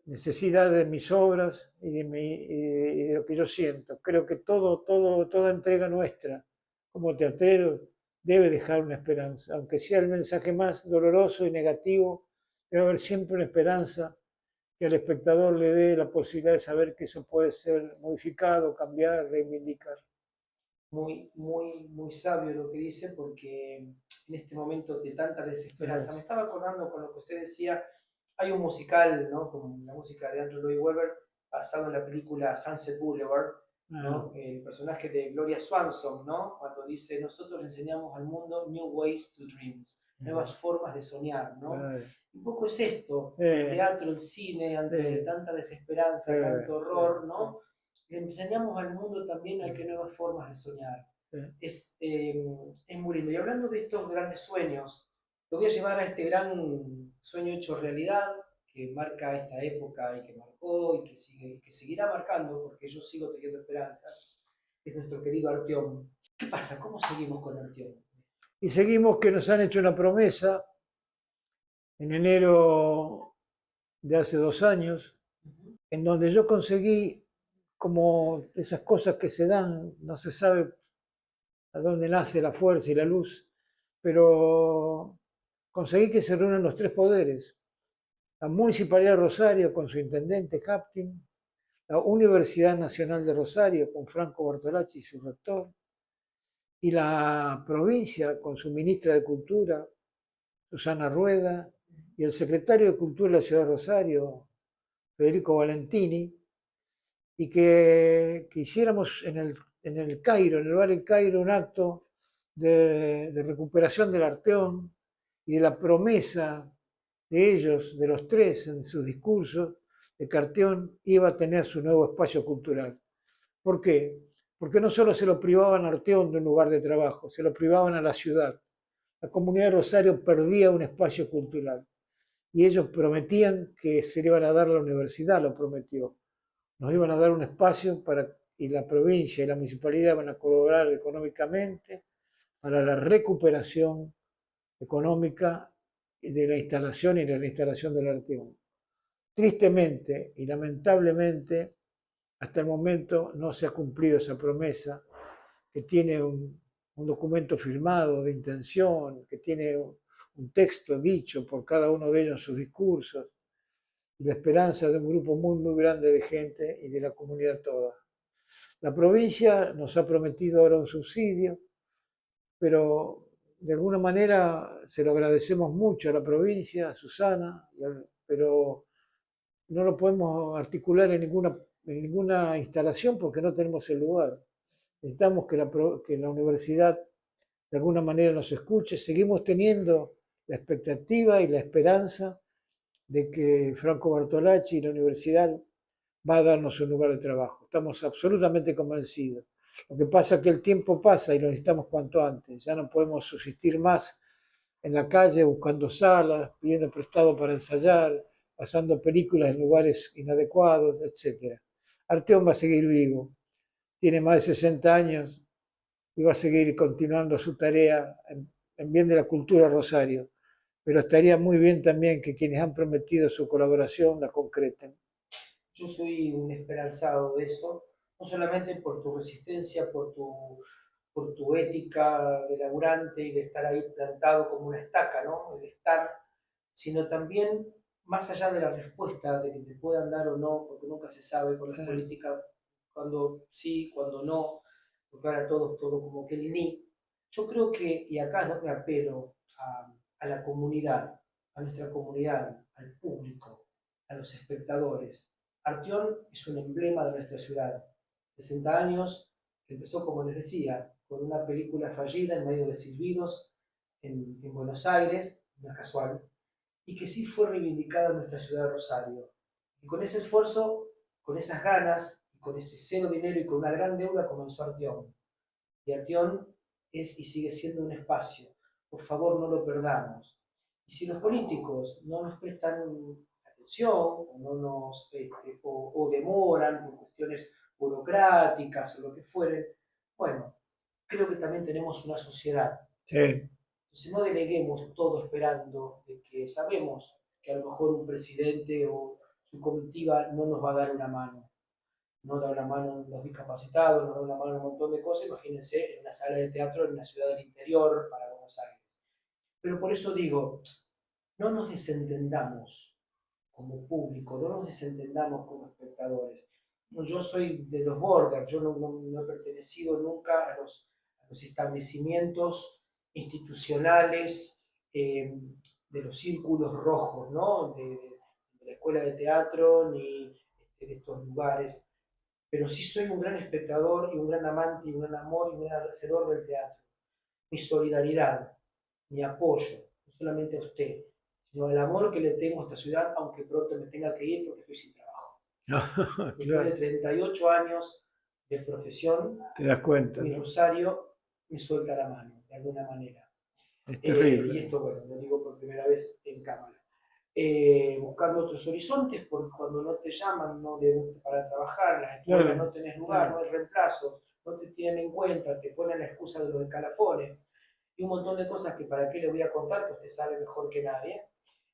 A: necesidades de mis obras y de lo que yo siento. Creo que toda entrega nuestra como teatrero debe dejar una esperanza, aunque sea el mensaje más doloroso y negativo, debe haber siempre una esperanza que al espectador le dé la posibilidad de saber que eso puede ser modificado, cambiar, reivindicar.
C: Muy sabio lo que dice, porque en este momento de tanta desesperanza, me estaba acordando con lo que usted decía, hay un musical, ¿no? Con la música de Andrew Lloyd Webber, basado en la película Sunset Boulevard, ¿no? El personaje de Gloria Swanson, ¿no? Cuando dice, nosotros le enseñamos al mundo new ways to dreams, nuevas formas de soñar, ¿no? Un poco es esto, el teatro, el cine, ante tanta desesperanza, tanto horror, ¿no? Le enseñamos al mundo también a que nuevas formas de soñar. Es muy lindo. Y hablando de estos grandes sueños, lo voy a llevar a este gran sueño hecho realidad, que marca esta época y que marcó y que seguirá marcando, porque yo sigo teniendo esperanzas, es nuestro querido Artiom. ¿Qué pasa? ¿Cómo seguimos con Artiom?
A: Y seguimos que nos han hecho una promesa en enero de hace 2 años, en donde yo conseguí, como esas cosas que se dan, no se sabe a donde nace la fuerza y la luz, pero conseguí que se reúnan los tres poderes: la Municipalidad de Rosario con su intendente Captin, la Universidad Nacional de Rosario con Franco Bartolacci, su rector, y la provincia con su ministra de Cultura, Susana Rueda, y el secretario de Cultura de la Ciudad de Rosario, Federico Valentini, y que hiciéramos en el Cairo, en el Bar El Cairo, un acto de recuperación del Arteón y de la promesa de ellos, de los tres, en sus discursos, de que Arteón iba a tener su nuevo espacio cultural. ¿Por qué? Porque no solo se lo privaban a Arteón de un lugar de trabajo, se lo privaban a la ciudad. La comunidad de Rosario perdía un espacio cultural y ellos prometían que se le iban a dar a la universidad, lo prometió. Nos iban a dar un espacio y la provincia y la municipalidad van a colaborar económicamente para la recuperación económica de la instalación y de la reinstalación del Arteón. Tristemente y lamentablemente, hasta el momento no se ha cumplido esa promesa, que tiene un documento firmado de intención, que tiene un texto dicho por cada uno de ellos en sus discursos, y la esperanza de un grupo muy, muy grande de gente y de la comunidad toda. La provincia nos ha prometido ahora un subsidio, pero de alguna manera se lo agradecemos mucho a la provincia, a Susana, pero no lo podemos articular en ninguna instalación porque no tenemos el lugar. Necesitamos que la universidad de alguna manera nos escuche. Seguimos teniendo la expectativa y la esperanza de que Franco Bartolacci y la universidad va a darnos un lugar de trabajo. Estamos absolutamente convencidos. Lo que pasa es que el tiempo pasa y lo necesitamos cuanto antes. Ya no podemos subsistir más en la calle buscando salas, pidiendo prestado para ensayar, pasando películas en lugares inadecuados, etc. Arteón va a seguir vivo, tiene más de 60 años y va a seguir continuando su tarea en bien de la cultura Rosario, pero estaría muy bien también que quienes han prometido su colaboración la concreten.
C: Yo soy un esperanzado de eso, no solamente por tu resistencia, por tu ética de laburante y de estar ahí plantado como una estaca, ¿no? De estar, sino también, más allá de la respuesta, de que te puedan dar o no, porque nunca se sabe con la política, cuando sí, cuando no, porque ahora todo como que el ni. Yo creo que, y acá me apelo a la comunidad, a nuestra comunidad, al público, a los espectadores. Arteón es un emblema de nuestra ciudad. 60 años, que empezó, como les decía, con una película fallida en medio de silbidos en Buenos Aires, no es casual, y que sí fue reivindicada en nuestra ciudad de Rosario. Y con ese esfuerzo, con esas ganas, con ese cero dinero y con una gran deuda comenzó Arteón. Y Arteón es y sigue siendo un espacio. Por favor, no lo perdamos. Y si los políticos no nos prestan atención o, no nos, o demoran por cuestiones burocráticas o lo que fuere, bueno, creo que también tenemos una sociedad.
A: Sí.
C: Entonces no deleguemos todo esperando de que sabemos que a lo mejor un presidente o su comitiva no nos va a dar una mano. No da una mano a los discapacitados, no da una mano a un montón de cosas. Imagínense en una sala de teatro en una ciudad del interior para Buenos Aires. Pero por eso digo, no nos desentendamos como público, no nos desentendamos como espectadores. Yo soy de los borders, yo no he pertenecido nunca a los establecimientos institucionales de los círculos rojos, ¿no? De la escuela de teatro ni de estos lugares, pero sí soy un gran espectador y un gran amante y un gran amor y un gran hacedor del teatro. Mi solidaridad, mi apoyo, no solamente a usted, sino el amor que le tengo a esta ciudad, aunque pronto me tenga que ir porque estoy sin trabajo. Después de 38 años de profesión,
A: te das cuenta,
C: mi
A: ¿no?
C: Rosario me suelta la mano, de alguna manera.
A: Es terrible.
C: Y esto, bueno, lo digo por primera vez en cámara. Buscando otros horizontes, porque cuando no te llaman para trabajar, en las escuelas no tenés lugar, no hay reemplazos, no te tienen en cuenta, te ponen la excusa de los escalafones y un montón de cosas que para qué le voy a contar, que usted sabe mejor que nadie.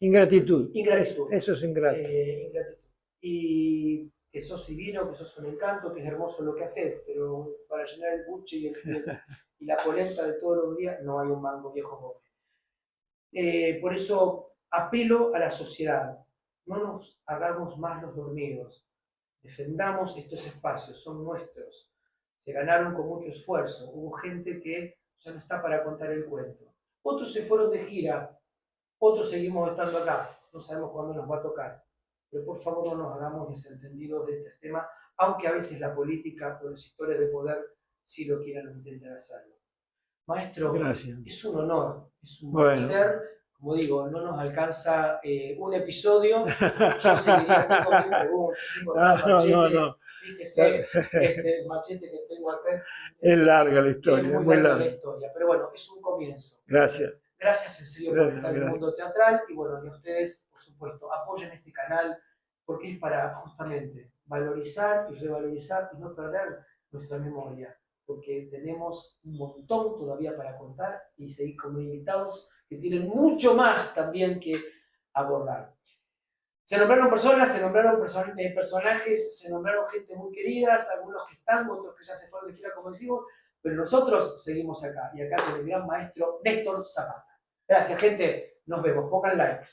A: Ingratitud.
C: Ingratitud.
A: Eso es ingrato.
C: Ingratitud. Y que sos divino, que sos un encanto, que es hermoso lo que haces, pero para llenar el buche y la polenta de todos los días, no hay un mango viejo pobre. Por eso apelo a la sociedad, no nos hagamos más los dormidos, defendamos estos espacios, son nuestros, se ganaron con mucho esfuerzo, hubo gente que ya no está para contar el cuento, otros se fueron de gira, otros seguimos estando acá, no sabemos cuándo nos va a tocar, pero por favor no nos hagamos desentendidos de este tema, aunque a veces la política o los sectores de poder sí lo quieran intentar hacerlo. Maestro,
A: Gracias.
C: es un honor, es un
A: Bueno.
C: placer. Como digo, no nos alcanza un episodio. Yo seguiría, tengo mil preguntas. Tengo
A: No.
C: Fíjese, el machete que tengo acá.
A: Es larga la historia,
C: es muy larga la historia. Pero bueno, es un comienzo.
A: Gracias.
C: Gracias en serio por estar en el mundo teatral. Y bueno, y ustedes, por supuesto, apoyen este canal porque es para justamente valorizar y revalorizar y no perder nuestra memoria. Porque tenemos un montón todavía para contar y seguir con invitados que tienen mucho más también que abordar. Se nombraron personas, se nombraron personajes, se nombraron gente muy queridas, algunos que están, otros que ya se fueron de gira, como decimos, pero nosotros seguimos acá, y acá con el gran maestro Néstor Zapata. Gracias, gente. Nos vemos. Pongan likes.